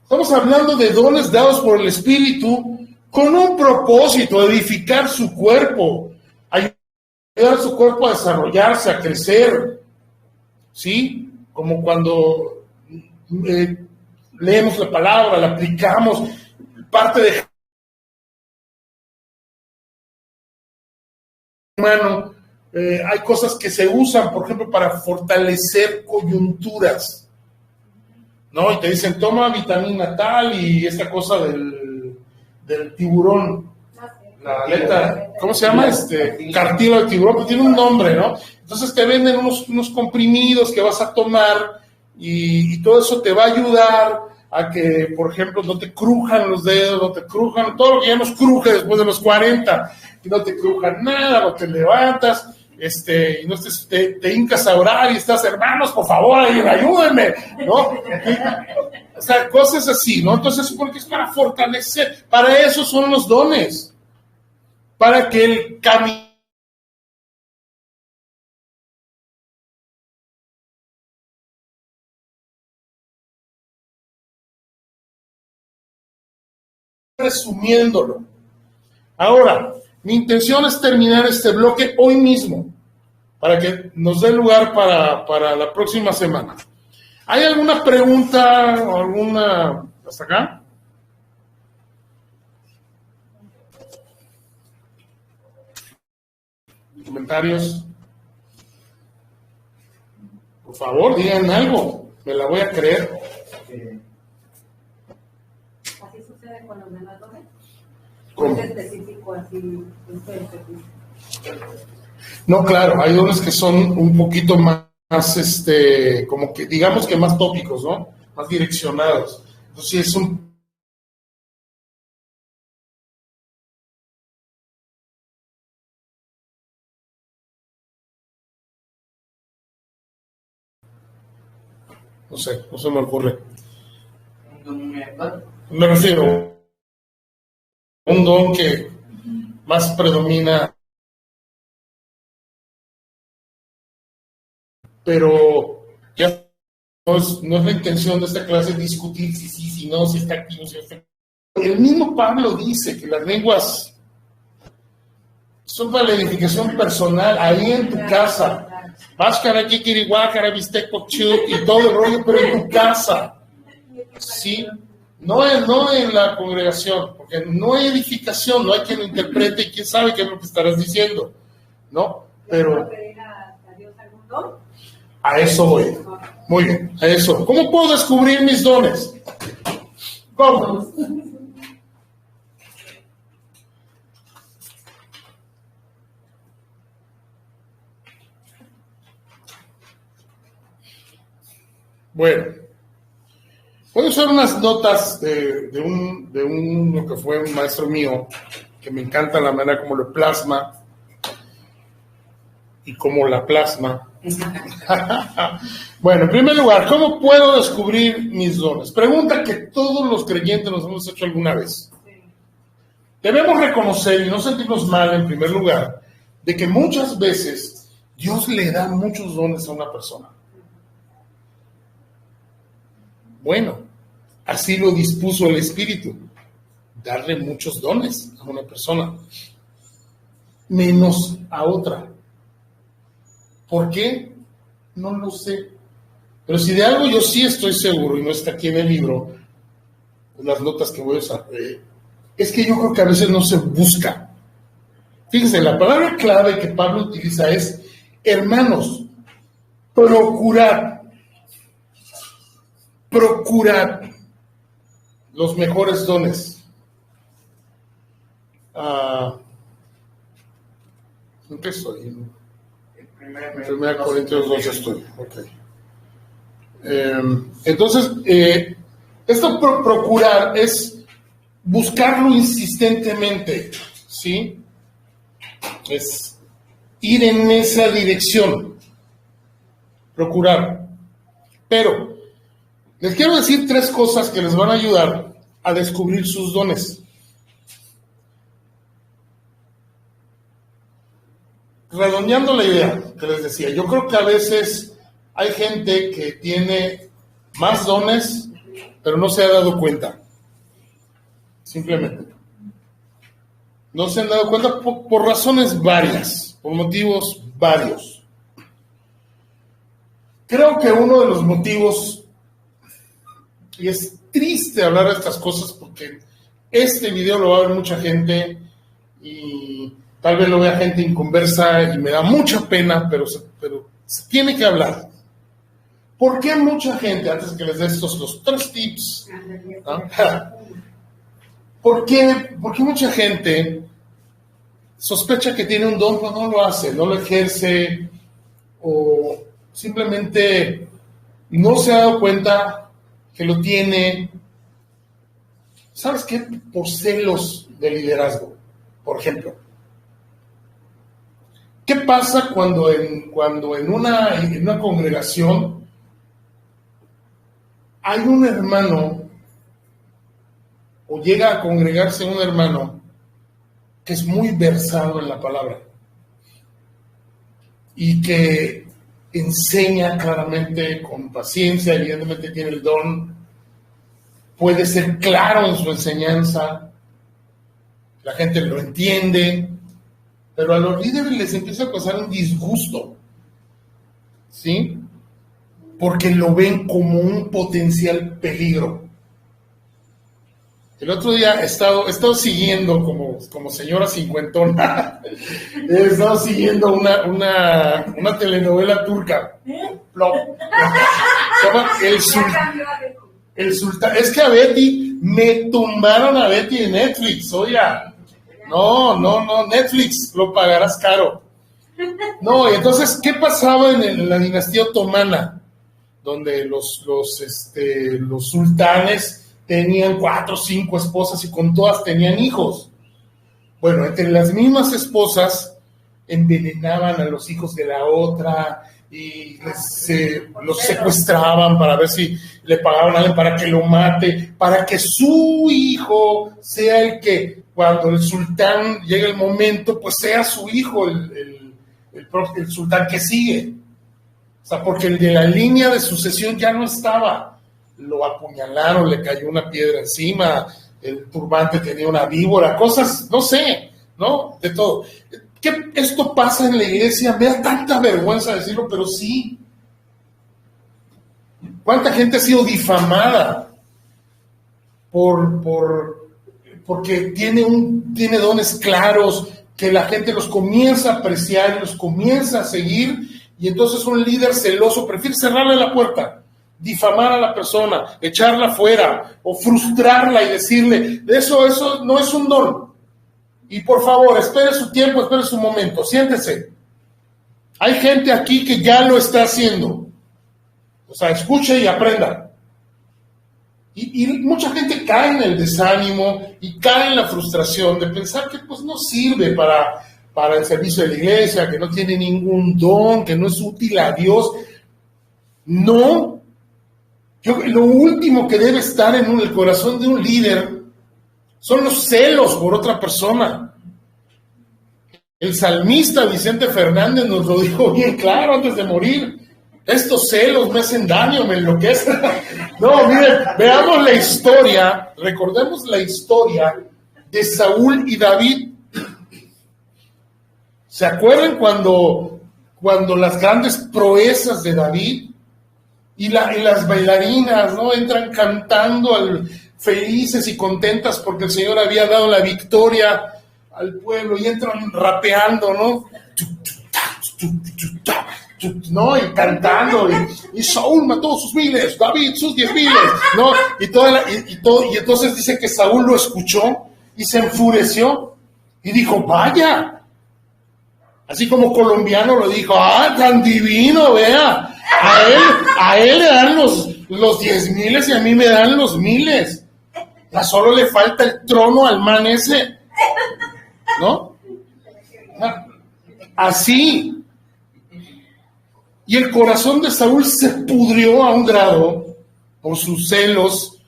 Estamos hablando de dones dados por el Espíritu con un propósito, edificar su cuerpo, ayudar a su cuerpo a desarrollarse, a crecer, ¿sí? Como cuando leemos la palabra, la aplicamos, parte de humano, hay cosas que se usan, por ejemplo, para fortalecer coyunturas, ¿no? Y te dicen, toma vitamina tal y esta cosa del tiburón, la aleta, ¿cómo se llama? Cartílago de tiburón, que tiene un nombre, ¿no? Entonces te venden unos comprimidos que vas a tomar y todo eso te va a ayudar a que, por ejemplo, no te crujan los dedos, no te crujan, todo lo que ya nos cruje después de los 40, y no te crujan nada, no te levantas, y no te hincas a orar y estás, hermanos, por favor, ayúdenme, ¿no? O sea, cosas así, ¿no? Entonces, porque es para fortalecer, para eso son los dones, para que el camino resumiéndolo. Ahora, mi intención es terminar este bloque hoy mismo, para que nos dé lugar para la próxima semana. ¿Hay alguna pregunta o alguna hasta acá? ¿Comentarios? Por favor, digan algo. Me la voy a creer. Así sucede con los demás dones. ¿Cómo? Es específico, así, específico. No, claro, hay dones que son un poquito más, como que digamos que más tópicos, ¿no? Más direccionados. Entonces, sí, es un... No sé, no se me ocurre. Me refiero a un don que más predomina, pero ya no es la intención de esta clase discutir si sí, si no, si está aquí, no, si está aquí. El mismo Pablo dice que las lenguas son para la edificación personal, ahí en tu casa. Váscara, kikirihuácara, bistecochú y todo el rollo, pero en tu casa. ¿Sí? No en la congregación, porque no hay edificación, no hay quien lo interprete y quién sabe qué es lo que estarás diciendo, ¿no? Pero ¿Pedir a Dios algún don? a eso voy. Muy bien, a eso. ¿Cómo puedo descubrir mis dones? ¿Cómo? Bueno, voy a usar unas notas de lo que fue un maestro mío, que me encanta la manera como lo plasma y cómo la plasma. Bueno, en primer lugar, ¿cómo puedo descubrir mis dones? Pregunta que todos los creyentes nos hemos hecho alguna vez. Debemos reconocer y no sentirnos mal, en primer lugar, de que muchas veces Dios le da muchos dones a una persona. Bueno, así lo dispuso el Espíritu, darle muchos dones a una persona, menos a otra. ¿Por qué? No lo sé. Pero si de algo yo sí estoy seguro, y no está aquí en el libro, las notas que voy a usar, es que yo creo que a veces no se busca. Fíjense, la palabra clave que Pablo utiliza es, hermanos, procurad los mejores dones. ¿En qué estoy? En 1 Corintios 2 estoy. Okay. Entonces, esto procurar es buscarlo insistentemente, ¿sí? Es ir en esa dirección, procurar. Pero les quiero decir 3 cosas que les van a ayudar a descubrir sus dones. Redondeando la idea que les decía, yo creo que a veces hay gente que tiene más dones, pero no se ha dado cuenta. Simplemente. No se han dado cuenta por razones varias, por motivos varios. Creo que uno de los motivos, y es triste hablar de estas cosas porque este video lo va a ver mucha gente y tal vez lo vea gente inconversa y me da mucha pena, pero se tiene que hablar. ¿Por qué mucha gente, antes que les dé los 3 tips, ¿no? ¿Por qué mucha gente sospecha que tiene un don pero no lo hace, no lo ejerce o simplemente no se ha dado cuenta que lo tiene? ¿Sabes qué? Por celos de liderazgo, por ejemplo. ¿Qué pasa cuando en una congregación hay un hermano o llega a congregarse un hermano que es muy versado en la palabra y que enseña claramente, con paciencia, evidentemente tiene el don, puede ser claro en su enseñanza, la gente lo entiende, pero a los líderes les empieza a causar un disgusto, ¿sí? Porque lo ven como un potencial peligro. El otro día he estado siguiendo, como señora cincuentona, he estado siguiendo una telenovela turca. Plop. Se llama El Sultán. Es que a Betty, me tumbaron a Betty de Netflix, oiga. No, Netflix, lo pagarás caro. No, y entonces, ¿qué pasaba en la dinastía otomana? Donde los sultanes tenían 4 o 5 esposas y con todas tenían hijos. Bueno, entre las mismas esposas envenenaban a los hijos de la otra y los secuestraban para ver si le pagaban a alguien para que lo mate, para que su hijo sea el que, cuando el sultán llegue el momento, pues sea su hijo el sultán que sigue. O sea, porque el de la línea de sucesión ya no estaba. Lo apuñalaron, le cayó una piedra encima, el turbante tenía una víbora, cosas, no sé, ¿no? De todo. ¿Qué esto pasa en la iglesia? Me da tanta vergüenza decirlo, pero sí. ¿Cuánta gente ha sido difamada porque tiene dones claros, que la gente los comienza a apreciar, los comienza a seguir, y entonces un líder celoso prefiere cerrarle la puerta, difamar a la persona, echarla fuera o frustrarla y decirle, eso no es un don. Y por favor, espere su tiempo, espere su momento, siéntese. Hay gente aquí que ya lo está haciendo. O sea, escuche y aprenda. Y mucha gente cae en el desánimo y cae en la frustración de pensar que pues no sirve para el servicio de la iglesia, que no tiene ningún don, que no es útil a Dios. No. Lo último que debe estar en el corazón de un líder son los celos por otra persona. El salmista Vicente Fernández nos lo dijo bien claro antes de morir. Estos celos me hacen daño, me enloquecen. No, miren, veamos la historia, recordemos la historia de Saúl y David. ¿Se acuerdan cuando las grandes proezas de David y las bailarinas, ¿no? Entran cantando felices y contentas porque el Señor había dado la victoria al pueblo y entran rapeando, ¿no? ¿No? Y cantando, y Saúl mató sus 1000, David sus 10,000, ¿no? Y entonces dice que Saúl lo escuchó y se enfureció y dijo, vaya, así como colombiano lo dijo, tan divino, vea, a él le dan los 10,000 y a mí me dan los 1000. Ya solo le falta el trono al man ese, ¿no? Así. Y el corazón de Saúl se pudrió a un grado, por sus celos,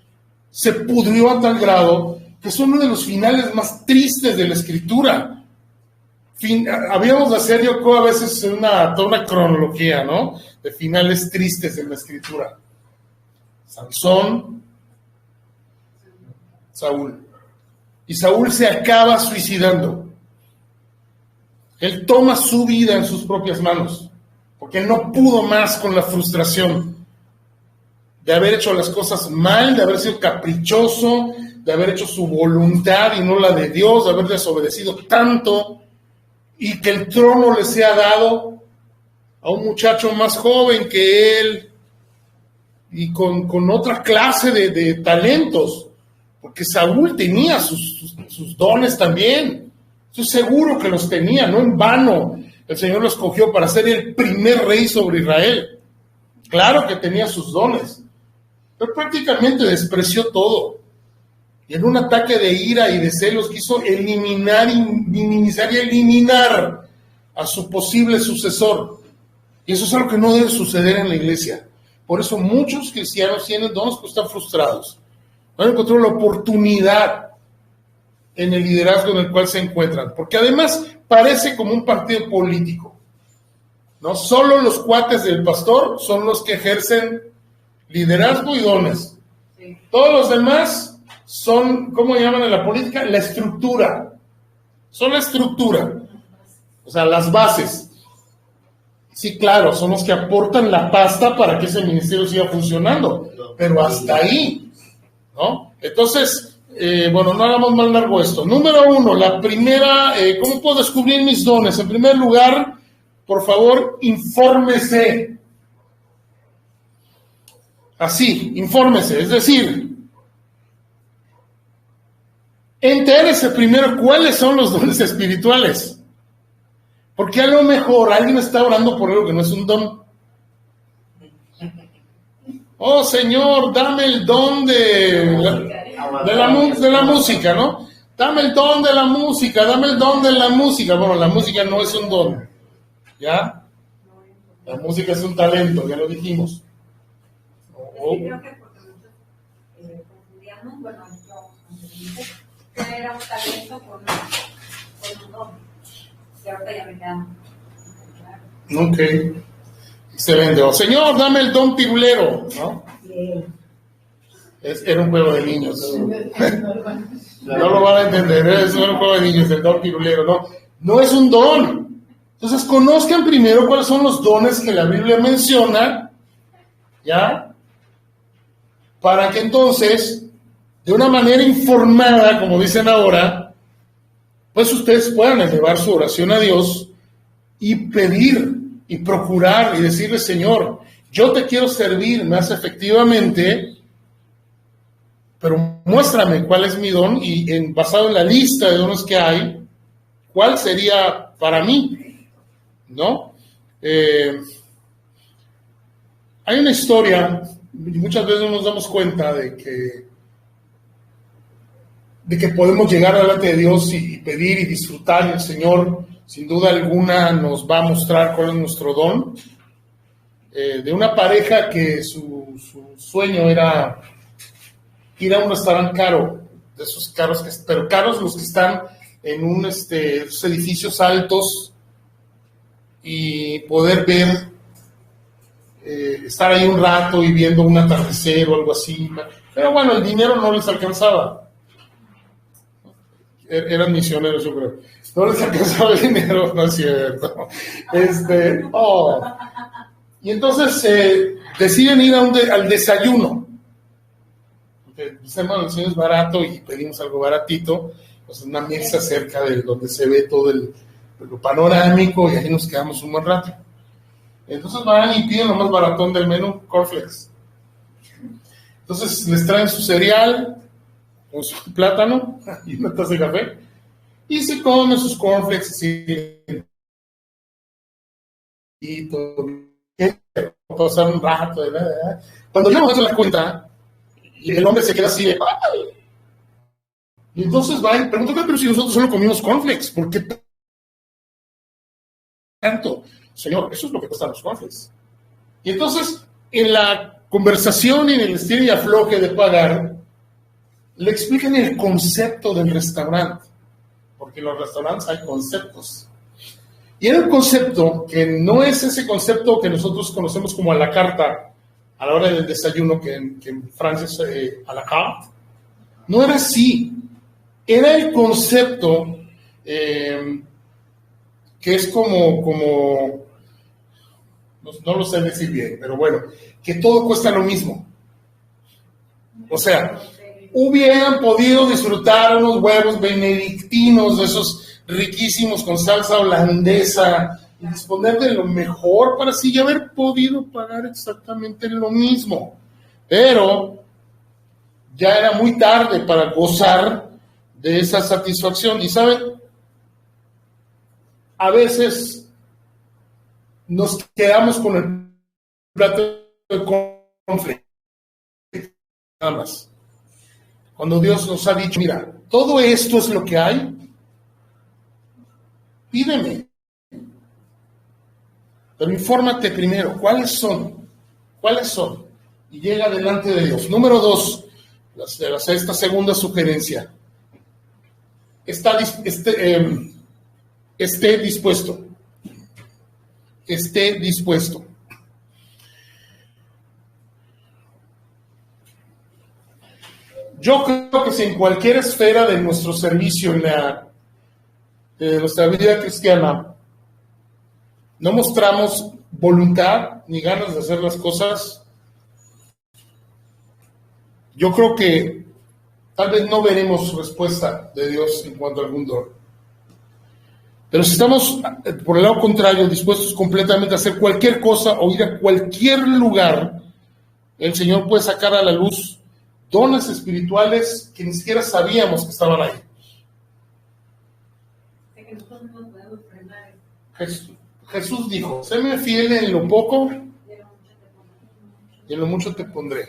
se pudrió a tal grado, que es uno de los finales más tristes de la Escritura. Habíamos de hacer, yo creo, a veces toda una cronología, ¿no? De finales tristes de la Escritura. Sansón, Saúl. Y Saúl se acaba suicidando. Él toma su vida en sus propias manos, porque él no pudo más con la frustración de haber hecho las cosas mal, de haber sido caprichoso, de haber hecho su voluntad y no la de Dios, de haber desobedecido tanto, y que el trono le sea dado a un muchacho más joven que él y con otra clase de talentos, porque Saúl tenía sus dones también. Estoy seguro que los tenía, no en vano. El Señor lo escogió para ser el primer rey sobre Israel. Claro que tenía sus dones, pero prácticamente despreció todo. Y en un ataque de ira y de celos quiso minimizar y eliminar a su posible sucesor. Y eso es algo que no debe suceder en la iglesia. Por eso muchos cristianos tienen dones que están frustrados. No han encontrado la oportunidad en el liderazgo en el cual se encuentran. Porque además parece como un partido político. No solo los cuates del pastor son los que ejercen liderazgo y dones. Todos los demás son, ¿cómo llaman en la política? La estructura. son la estructura, o sea, las bases. Sí, claro, son los que aportan la pasta para que ese ministerio siga funcionando, pero hasta ahí, ¿no? Entonces, bueno, no hagamos más largo esto. Número 1, la primera, ¿cómo puedo descubrir mis dones? En primer lugar, por favor, infórmese. Así, infórmese, es decir, entérese primero cuáles son los dones espirituales. Porque a lo mejor alguien está orando por algo que no es un don. Oh, Señor, dame el don de la música, ¿no? Dame el don de la música, dame el don de la música. Bueno, la música no es un don, ¿ya? La música es un talento, ya lo dijimos. Sí, creo que porque muchos confundíamos, bueno, yo era un talento con un don. Y ahorita ya me queda claro. Ok. Excelente. Oh, Señor, dame el don pirulero, ¿no? Era un juego de niños. No lo van a entender, es un juego de niños, el don pirulero, no. No es un don. Entonces, conozcan primero cuáles son los dones que la Biblia menciona, ¿ya? Para que entonces, de una manera informada, como dicen ahora, pues ustedes puedan elevar su oración a Dios y pedir y procurar y decirle, Señor, yo te quiero servir más efectivamente, pero muéstrame cuál es mi don y basado en la lista de dones que hay, cuál sería para mí, ¿no? Hay una historia, y muchas veces no nos damos cuenta de que podemos llegar delante de Dios y pedir y disfrutar, y el Señor, sin duda alguna, nos va a mostrar cuál es nuestro don. De una pareja que su sueño era ir a un restaurante caro, de esos caros, pero caros los que están en esos edificios altos, y poder ver, estar ahí un rato y viendo un atardecer o algo así. Pero bueno, el dinero no les alcanzaba. Eran misioneros, yo creo. No les alcanzaba el dinero, no es cierto. Y entonces deciden ir al desayuno. Dicen, bueno, el desayuno es barato y pedimos algo baratito. Pues una mesa cerca de donde se ve todo lo panorámico, y ahí nos quedamos un buen rato. Entonces van y piden lo más baratón del menú, cornflakes. Entonces les traen su cereal con su plátano y una taza de café, y se comen sus cornflakes y todo. Pasar un rato, ¿verdad? Cuando yo me doy la cuenta, y el hombre se queda así de ¡ay! Y entonces va y pregunta, pero si nosotros solo comimos cornflakes, ¿por qué tanto? Señor, eso es lo que cuestan los cornflakes. Y entonces, en la conversación y en el estilo y afloje de pagar, le explican el concepto del restaurante, porque en los restaurantes hay conceptos. Y era un concepto que no es ese concepto que nosotros conocemos como a la carta, a la hora del desayuno, que en Francia es a la carte. No era así. Era el concepto que es como no lo sé decir bien, pero bueno, que todo cuesta lo mismo. O sea, hubieran podido disfrutar unos huevos benedictinos, de esos riquísimos con salsa holandesa, y disponer de lo mejor para así haber podido pagar exactamente lo mismo. Pero ya era muy tarde para gozar de esa satisfacción. Y ¿saben? A veces nos quedamos con el plato de cornflakes, nada más. Cuando Dios nos ha dicho, mira, todo esto es lo que hay, pídeme. Pero infórmate primero, ¿cuáles son? ¿Cuáles son? Y llega delante de Dios. Número 2, esta segunda sugerencia. Esté dispuesto. Esté dispuesto. Yo creo que si en cualquier esfera de nuestro servicio, en la de nuestra vida cristiana no mostramos voluntad ni ganas de hacer las cosas, yo creo que tal vez no veremos respuesta de Dios en cuanto a algún don. Pero si estamos, por el lado contrario, dispuestos completamente a hacer cualquier cosa o ir a cualquier lugar, el Señor puede sacar a la luz dones espirituales que ni siquiera sabíamos que estaban ahí. Que nosotros no podemos frenar. Jesús dijo, séme fiel en lo poco y en lo mucho te pondré.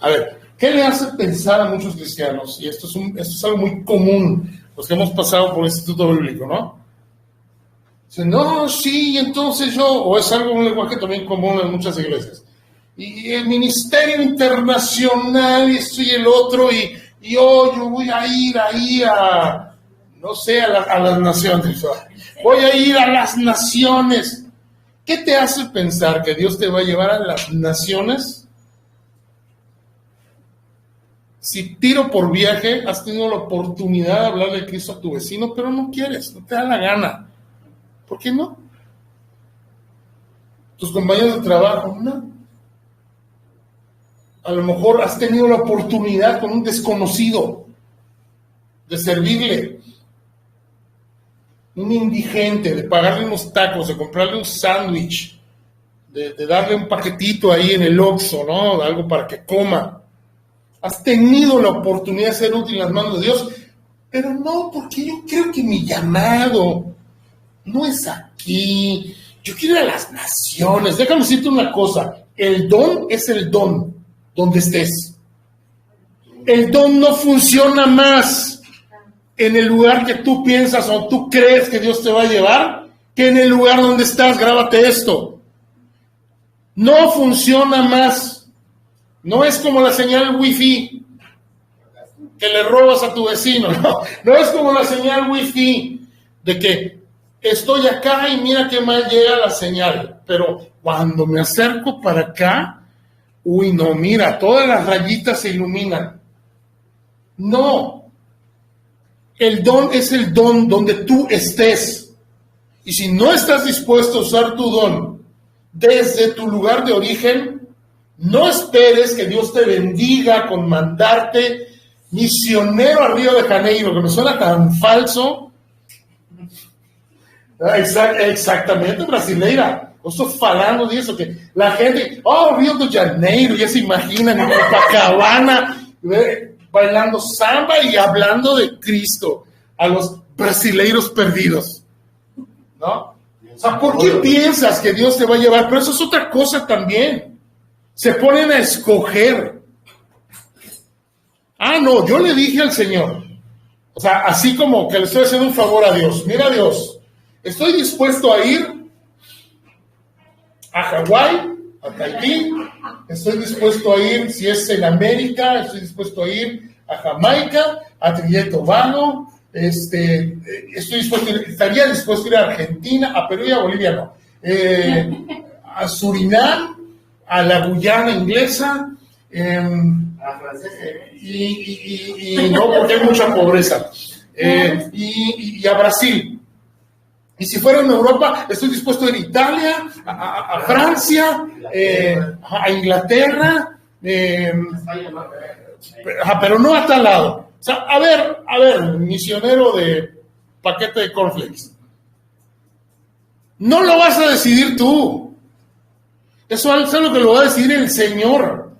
A ver, ¿qué le hace pensar a muchos cristianos? Y esto es algo muy común, los que hemos pasado por el Instituto Bíblico, ¿no? Dicen, no, sí, entonces yo, o es algo, un lenguaje también común en muchas iglesias. Y el ministerio internacional, y esto y el otro, y yo voy a ir ahí a, no sé, a las naciones. Voy a ir a las naciones. ¿Qué te hace pensar que Dios te va a llevar a las naciones? Si tiro por viaje, has tenido la oportunidad de hablarle de Cristo a tu vecino, pero no quieres, no te da la gana. ¿Por qué no? Tus compañeros de trabajo, no. A lo mejor has tenido la oportunidad con un desconocido de servirle, un indigente, de pagarle unos tacos, de comprarle un sándwich, de darle un paquetito ahí en el Oxxo, ¿no? Algo para que coma. Has tenido la oportunidad de ser útil en las manos de Dios, pero no, porque yo creo que mi llamado no es aquí. Yo quiero ir a las naciones. Déjame decirte una cosa, el don es el don, donde estés. El don no funciona más en el lugar que tú piensas o tú crees que Dios te va a llevar, que en el lugar donde estás. Grábate esto. No funciona más. No es como la señal wifi que le robas a tu vecino. No es como la señal wifi de que estoy acá y mira qué mal llega la señal. Pero cuando me acerco para acá, uy, no, mira, todas las rayitas se iluminan. No. El don es el don donde tú estés. Y si no estás dispuesto a usar tu don desde tu lugar de origen, no esperes que Dios te bendiga con mandarte misionero a Río de Janeiro, que me suena tan falso. Exactamente, brasileira. Eu estou falando disso, que la gente, Río de Janeiro, ya se imaginan en Copacabana, bailando samba y hablando de Cristo a los brasileiros perdidos, ¿no? O sea, ¿por qué piensas que Dios te va a llevar? Pero eso es otra cosa también. Se ponen a escoger. No, yo le dije al Señor, o sea, así como que le estoy haciendo un favor a Dios. Mira, Dios, estoy dispuesto a ir a Hawái, a Tahití, estoy dispuesto a ir, si es en América, estoy dispuesto a ir a Jamaica, a Trinidad y Tobago, estaría dispuesto a ir a Argentina, a Perú y a Bolivia, no, a Surinam, a la Guyana inglesa, y no, porque hay mucha pobreza, y a Brasil. Y si fuera en Europa, estoy dispuesto a ir a Italia, a Francia, a Inglaterra, pero no a tal lado. O sea, a ver, misionero de paquete de cornflakes. No lo vas a decidir tú. Eso es lo que lo va a decidir el Señor.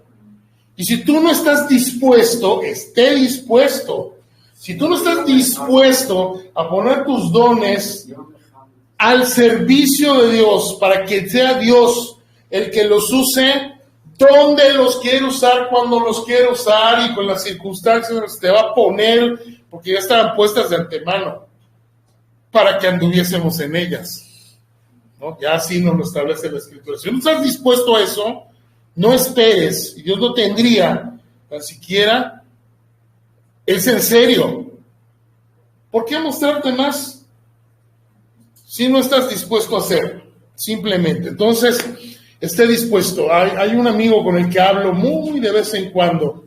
Y si tú no estás dispuesto, esté dispuesto. Si tú no estás dispuesto a poner tus dones al servicio de Dios, para que sea Dios el que los use, donde los quiere usar, cuando los quiere usar y con las circunstancias que te va a poner, porque ya estaban puestas de antemano, para que anduviésemos en ellas, ¿no? Ya así nos lo establece la Escritura. Si no estás dispuesto a eso, no esperes, y Dios no tendría tan siquiera, es en serio. ¿Por qué mostrarte más si no estás dispuesto a hacer? Simplemente. Entonces, esté dispuesto. Hay un amigo con el que hablo muy de vez en cuando.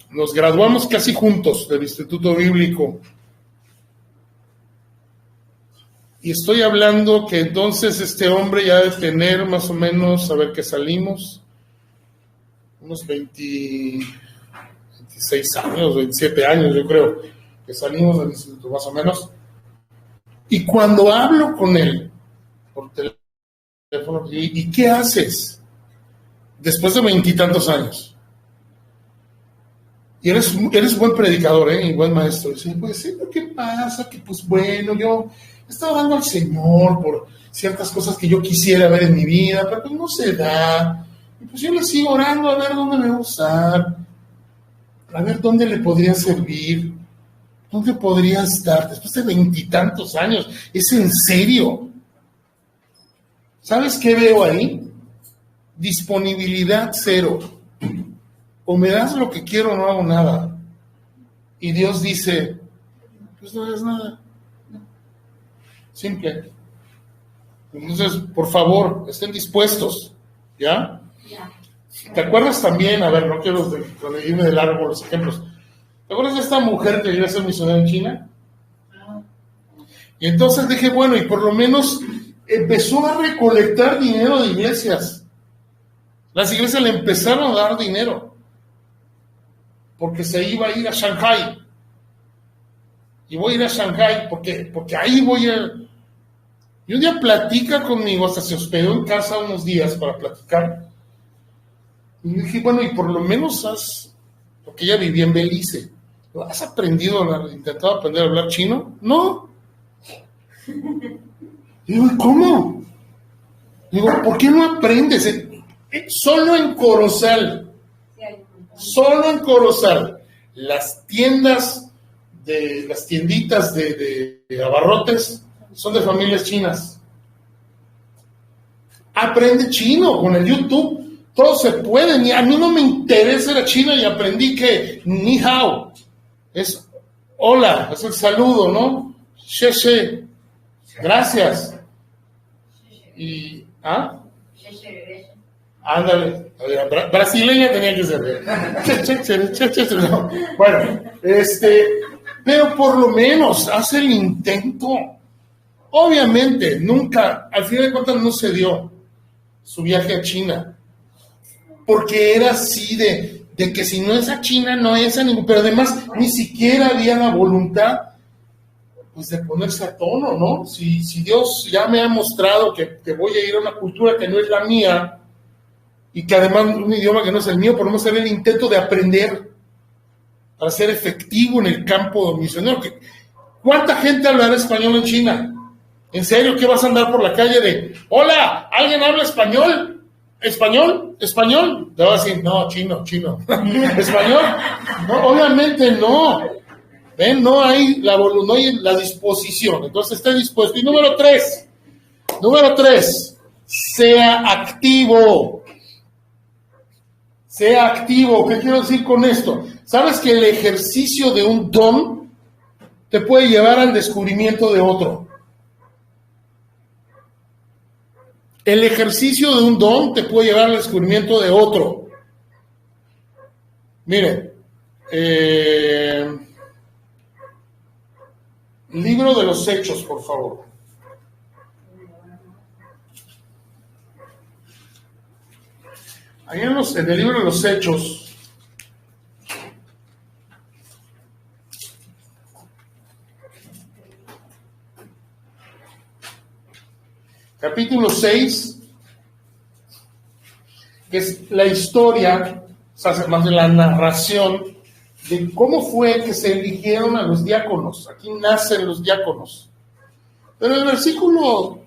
nos graduamos casi juntos del Instituto Bíblico. Y estoy hablando que entonces este hombre ya debe tener más o menos, a ver que salimos, unos 26 años, 27 años yo creo, que salimos del instituto más o menos. Y cuando hablo con él por teléfono, ¿y qué haces? Después de 20 y tantos años. Y eres buen predicador, y buen maestro. Y dice, pues sí, ¿qué pasa? Que pues bueno, yo estaba orando al Señor por ciertas cosas que yo quisiera ver en mi vida, pero pues no se da. Y pues yo le sigo orando a ver dónde me va a usar, a ver dónde le podría servir, dónde podría estar después de 20 y tantos años. ¿Es en serio? ¿Sabes qué veo ahí? Disponibilidad cero. O me das lo que quiero o no hago nada. Y Dios dice, pues no hagas nada. Simple. Entonces, por favor, estén dispuestos, ¿ya? ¿Te acuerdas también? A ver, no quiero irme de largo los ejemplos. ¿Te acuerdas de esta mujer que iba a ser misionera en China? Y entonces dije, bueno, y por lo menos empezó a recolectar dinero de iglesias. Las iglesias le empezaron a dar dinero porque se iba a ir a Shanghái. Y voy a ir a Shanghái porque ahí voy a... Y un día platica conmigo, hasta se hospedó en casa unos días para platicar. Y dije, bueno, y por lo menos porque ella vivía en Belice, ¿has intentado aprender a hablar chino? No. Digo, ¿cómo? Digo, ¿por qué no aprendes? Solo en Corozal, las tienditas de abarrotes son de familias chinas. Aprende chino con el YouTube, todo se puede. A mí no me interesa la China y aprendí que ni hao es hola, es el saludo, ¿no? She, she. Gracias. Y, ándale, brasileña tenía que ser. No. Bueno, pero por lo menos hace el intento. Obviamente, nunca, al final de cuentas no se dio su viaje a China, porque era así de que si no es a China, no es a ningún, pero además ni siquiera había la voluntad pues de ponerse a tono, ¿no? Si Dios ya me ha mostrado que voy a ir a una cultura que no es la mía, y que además un idioma que no es el mío, por lo menos hacer el intento de aprender para ser efectivo en el campo misionero. ¿Cuánta gente hablará español en China? ¿En serio qué vas a andar por la calle de, hola, ¿alguien habla español? ¿Español? Te vas a decir, no, chino. ¿Español? No, obviamente no. ¿Ven? No hay la disposición. Entonces esté dispuesto. Y número tres, sea activo. Sea activo. ¿Qué quiero decir con esto? ¿Sabes que el ejercicio de un don te puede llevar al descubrimiento de otro? El ejercicio de un don te puede llevar al descubrimiento de otro. Mire, libro de los Hechos, por favor. Ahí en el libro de los Hechos, capítulo 6, que es la historia, o sea, más de la narración de cómo fue que se eligieron a los diáconos. Aquí nacen los diáconos. Pero en el versículo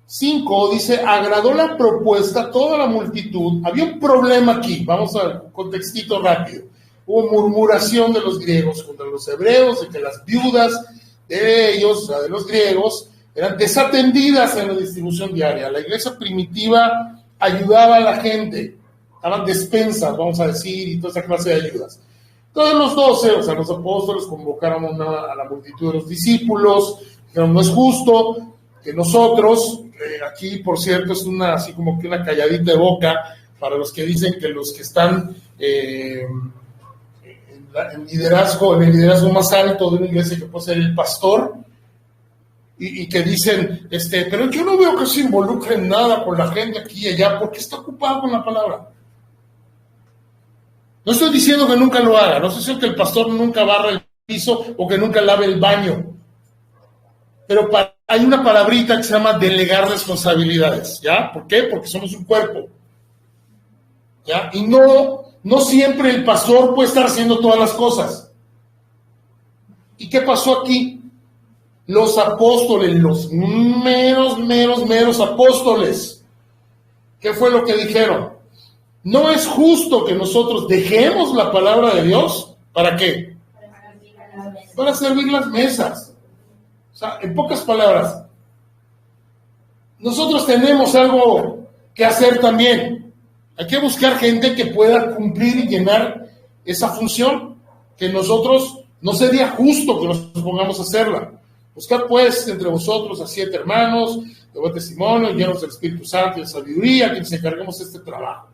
5 dice, agradó la propuesta a toda la multitud. Había un problema aquí, vamos a contextito rápido. Hubo murmuración de los griegos contra los hebreos, de que las viudas de ellos, o sea, de los griegos, eran desatendidas en la distribución diaria. La iglesia primitiva ayudaba a la gente, daban despensas, vamos a decir, y toda esa clase de ayudas. Todos los 12, o sea, los apóstoles convocaron a la multitud de los discípulos, dijeron, no es justo que nosotros, aquí por cierto es así como que una calladita de boca para los que dicen que los que están en el liderazgo más alto de una iglesia que puede ser el pastor, y que dicen, pero yo no veo que se involucre en nada con la gente aquí y allá, porque está ocupado con la palabra. No estoy diciendo que nunca lo haga, no estoy diciendo que el pastor nunca barra el piso o que nunca lave el baño, pero hay una palabrita que se llama delegar responsabilidades, ¿ya? ¿Por qué? Porque somos un cuerpo, ¿ya? Y no siempre el pastor puede estar haciendo todas las cosas. ¿Y qué pasó aquí? Los apóstoles, los meros apóstoles, ¿qué fue lo que dijeron? No es justo que nosotros dejemos la palabra de Dios, ¿para qué? Para servir las mesas. O sea, en pocas palabras, nosotros tenemos algo que hacer también. Hay que buscar gente que pueda cumplir y llenar esa función, que nosotros no sería justo que nos pongamos a hacerla. Buscar pues entre vosotros a 7 hermanos de buen testimonio, llenos del Espíritu Santo y de sabiduría, que nos encarguemos de este trabajo.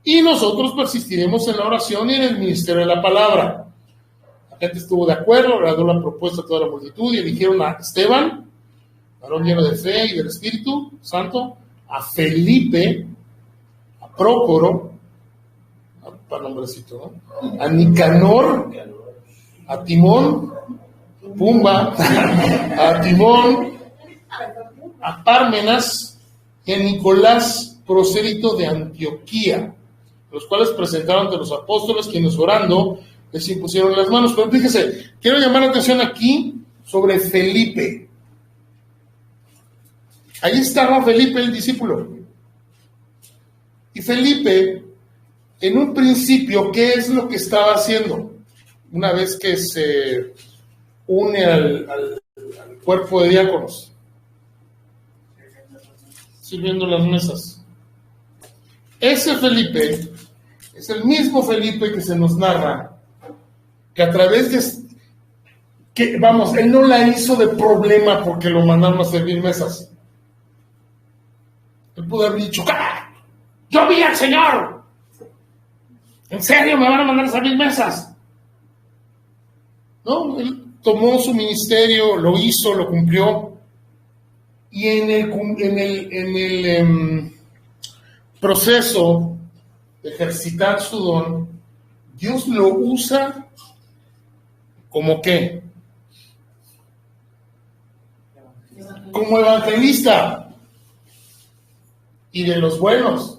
Y nosotros persistiremos en la oración y en el ministerio de la palabra. La gente estuvo de acuerdo, agradó la propuesta a toda la multitud y eligieron a Esteban, varón lleno de fe y del Espíritu Santo, a Felipe, a Prócoro, para nombrecito, ¿no? A Nicanor, a Timón, Pumba, a Timón, a Pármenas y a Nicolás, prosélito de Antioquía, los cuales presentaron ante los apóstoles, quienes orando les impusieron las manos. Pero fíjese, quiero llamar la atención aquí sobre Felipe. Ahí estaba Felipe, el discípulo. Y Felipe, en un principio, ¿qué es lo que estaba haciendo? Una vez que se une al cuerpo de diáconos, sirviendo las mesas. Ese Felipe es el mismo Felipe que se nos narra, que a través de, él no la hizo de problema porque lo mandaron a servir mesas. Él pudo haber dicho, ¡ah! Yo vi al Señor, ¿en serio me van a mandar a servir mesas? No, él tomó su ministerio, lo hizo, lo cumplió, y en el proceso de ejercitar su don, Dios lo usa como ¿qué? Como evangelista, y de los buenos.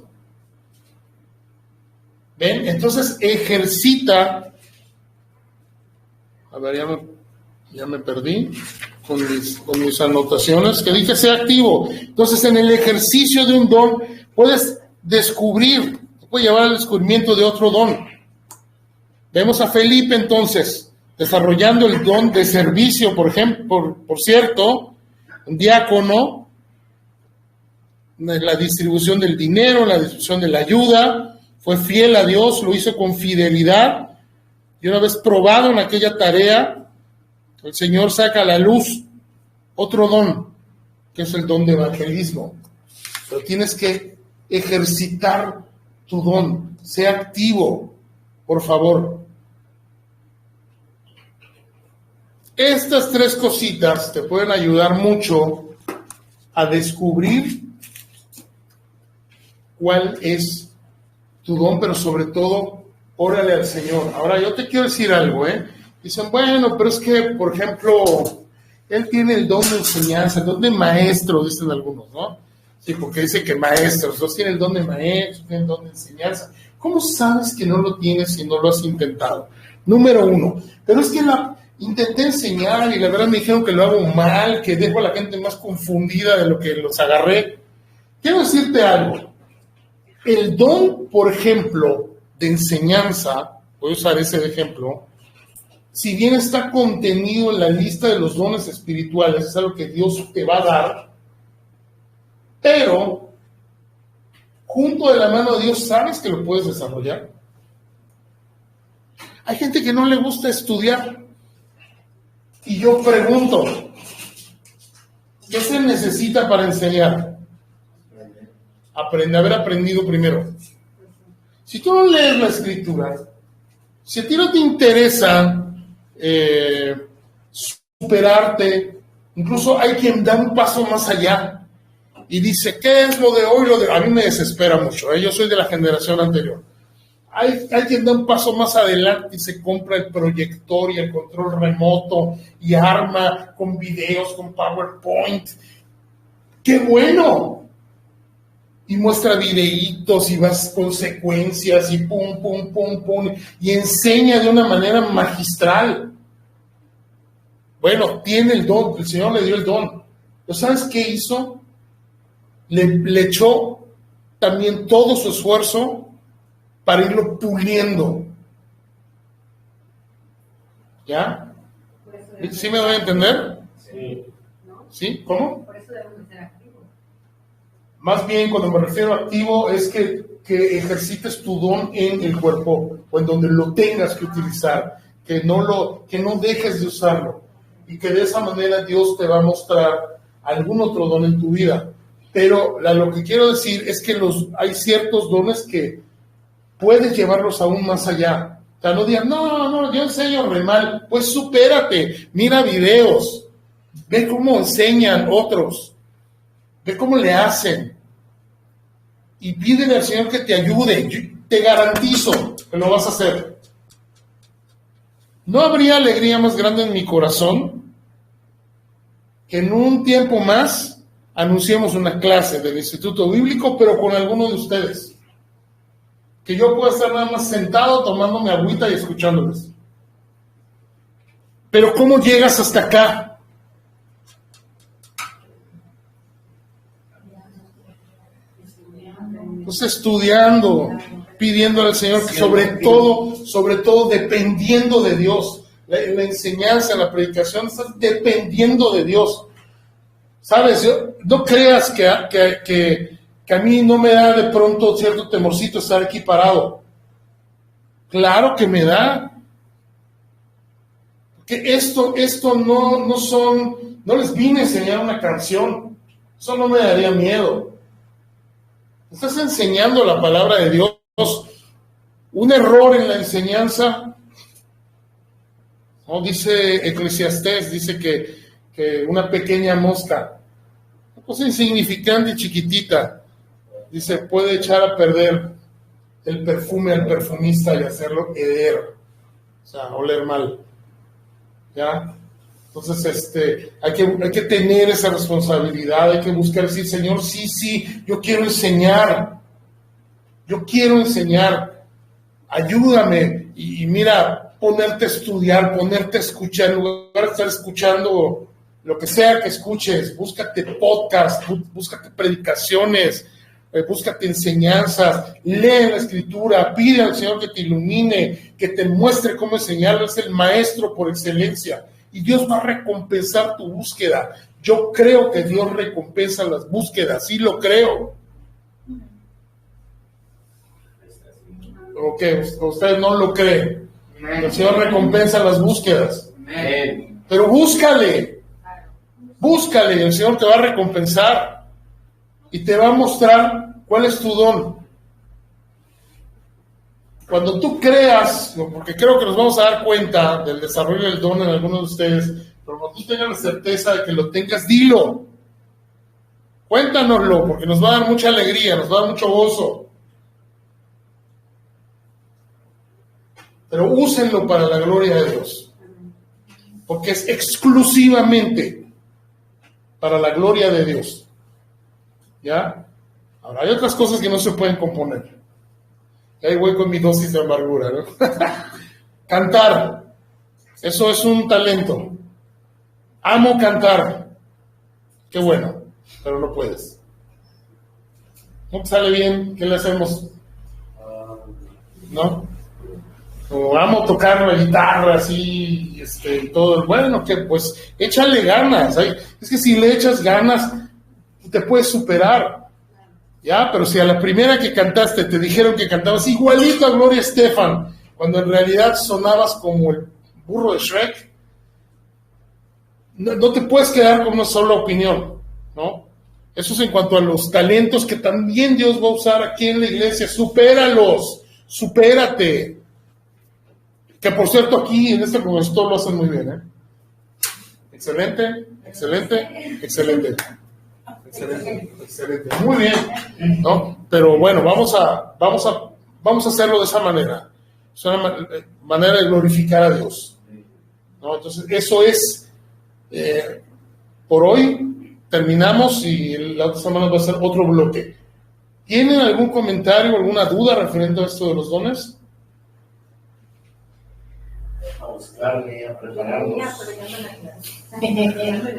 ¿Ven? Entonces ejercita. A ver, ya me perdí con mis anotaciones, que dije sea activo. Entonces, en el ejercicio de un don, puedes descubrir, puede llevar al descubrimiento de otro don. Vemos a Felipe, entonces, desarrollando el don de servicio, por ejemplo, por cierto, un diácono, la distribución del dinero, la distribución de la ayuda, fue fiel a Dios, lo hizo con fidelidad, y una vez probado en aquella tarea, el Señor saca a la luz otro don, que es el don de evangelismo. Pero tienes que ejercitar tu don, sea activo, por favor. Estas 3 cositas te pueden ayudar mucho a descubrir cuál es tu don, pero sobre todo, órale al Señor. Ahora, yo te quiero decir algo, Dicen, bueno, pero es que, por ejemplo, él tiene el don de enseñanza, el don de maestro, dicen algunos, ¿no? Sí, porque dice que maestros, los tienen el don de maestro, tienen el don de enseñanza. ¿Cómo sabes que no lo tienes si no lo has intentado? Número 1, pero es que intenté enseñar y la verdad me dijeron que lo hago mal, que dejo a la gente más confundida de lo que los agarré. Quiero decirte algo. El don, por ejemplo, de enseñanza, voy a usar ese de ejemplo, si bien está contenido en la lista de los dones espirituales, es algo que Dios te va a dar, pero junto de la mano de Dios sabes que lo puedes desarrollar. Hay gente que no le gusta estudiar, y yo pregunto, ¿qué se necesita para enseñar? Haber aprendido primero. Si tú no lees la Escritura, Si a ti no te interesa superarte, incluso hay quien da un paso más allá y dice, ¿qué es lo de hoy? A mí me desespera mucho, yo soy de la generación anterior. Hay quien da un paso más adelante y se compra el proyector y el control remoto y arma con videos, con PowerPoint. ¡Qué bueno! Y muestra videitos y vas con secuencias y pum, pum, pum, pum, y enseña de una manera magistral. Bueno, tiene el don, el Señor le dio el don. ¿Pero sabes qué hizo? Le echó también todo su esfuerzo para irlo puliendo. ¿Ya? ¿Sí me voy a entender? Sí. ¿Sí? ¿Cómo? Por eso debemos ser activos. Más bien, cuando me refiero a activo, es que ejercites tu don en el cuerpo, o en donde lo tengas que utilizar, que no dejes de usarlo, y que de esa manera Dios te va a mostrar algún otro don en tu vida. Pero lo que quiero decir es que hay ciertos dones que puedes llevarlos aún más allá. O sea, no digas, no, yo enseño re mal. Pues supérate, mira videos, ve cómo enseñan otros, ve cómo le hacen, y pídele al Señor que te ayude. Yo te garantizo que lo vas a hacer. No habría alegría más grande en mi corazón que en un tiempo más anunciemos una clase del Instituto Bíblico, pero con alguno de ustedes. Que yo pueda estar nada más sentado tomándome agüita y escuchándoles. Pero ¿cómo llegas hasta acá? Pues estudiando, pidiendo al Señor, que sobre todo dependiendo de Dios. La enseñanza, la predicación, estás dependiendo de Dios. ¿Sabes? No creas que a mí no me da de pronto cierto temorcito estar aquí parado. Claro que me da. Porque esto no les vine a enseñar una canción. Eso no me daría miedo. Estás enseñando la palabra de Dios. Un error en la enseñanza, ¿no? Dice Eclesiastés, dice que una pequeña mosca, una cosa insignificante y chiquitita, dice, puede echar a perder el perfume al perfumista y hacerlo heder, o sea, oler mal. ¿Ya? Entonces, hay que tener esa responsabilidad, hay que buscar decir, Señor, sí, yo quiero enseñar, ayúdame, y mira, ponerte a estudiar, ponerte a escuchar, en lugar de estar escuchando lo que sea que escuches, búscate podcasts, búscate predicaciones, búscate enseñanzas, lee la Escritura, pide al Señor que te ilumine, que te muestre cómo enseñarlo. Es el maestro por excelencia y Dios va a recompensar tu búsqueda. Yo creo que Dios recompensa las búsquedas, sí lo creo. Ok, ustedes no lo creen. El Señor recompensa las búsquedas. Pero búscale, el Señor te va a recompensar y te va a mostrar cuál es tu don. Cuando tú creas, porque creo que nos vamos a dar cuenta del desarrollo del don en algunos de ustedes, pero cuando tú tengas la certeza de que lo tengas, dilo. Cuéntanoslo, porque nos va a dar mucha alegría, nos va a dar mucho gozo. Pero úsenlo para la gloria de Dios, porque es exclusivamente para la gloria de Dios. ¿Ya? Ahora, hay otras cosas que no se pueden componer. Y ahí voy con mi dosis de amargura, ¿no? Cantar, eso es un talento. Amo cantar. Qué bueno, pero no puedes. ¿No te sale bien? ¿Qué le hacemos? ¿No? O amo tocar la guitarra así, y todo. Bueno, que pues échale ganas. Es que si le echas ganas, te puedes superar. Ya, pero si a la primera que cantaste te dijeron que cantabas igualito a Gloria Estefan, cuando en realidad sonabas como el burro de Shrek, no te puedes quedar con una sola opinión, ¿no? Eso es en cuanto a los talentos que también Dios va a usar aquí en la iglesia. Supéralos, supérate. Que por cierto, aquí en este congreso lo hacen muy bien, ¿eh? Excelente, excelente, excelente. Excelente, excelente. Muy bien, ¿no? Pero bueno, vamos a hacerlo de esa manera. Es una manera de glorificar a Dios, ¿no? Entonces, eso es, por hoy terminamos y la otra semana va a ser otro bloque. ¿Tienen algún comentario, alguna duda referente a esto de los dones? A buscarle, a prepararnos.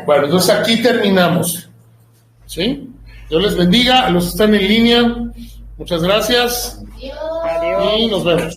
Bueno, entonces aquí terminamos. ¿Sí? Dios les bendiga. A los que están en línea, muchas gracias. Adiós. Y nos vemos.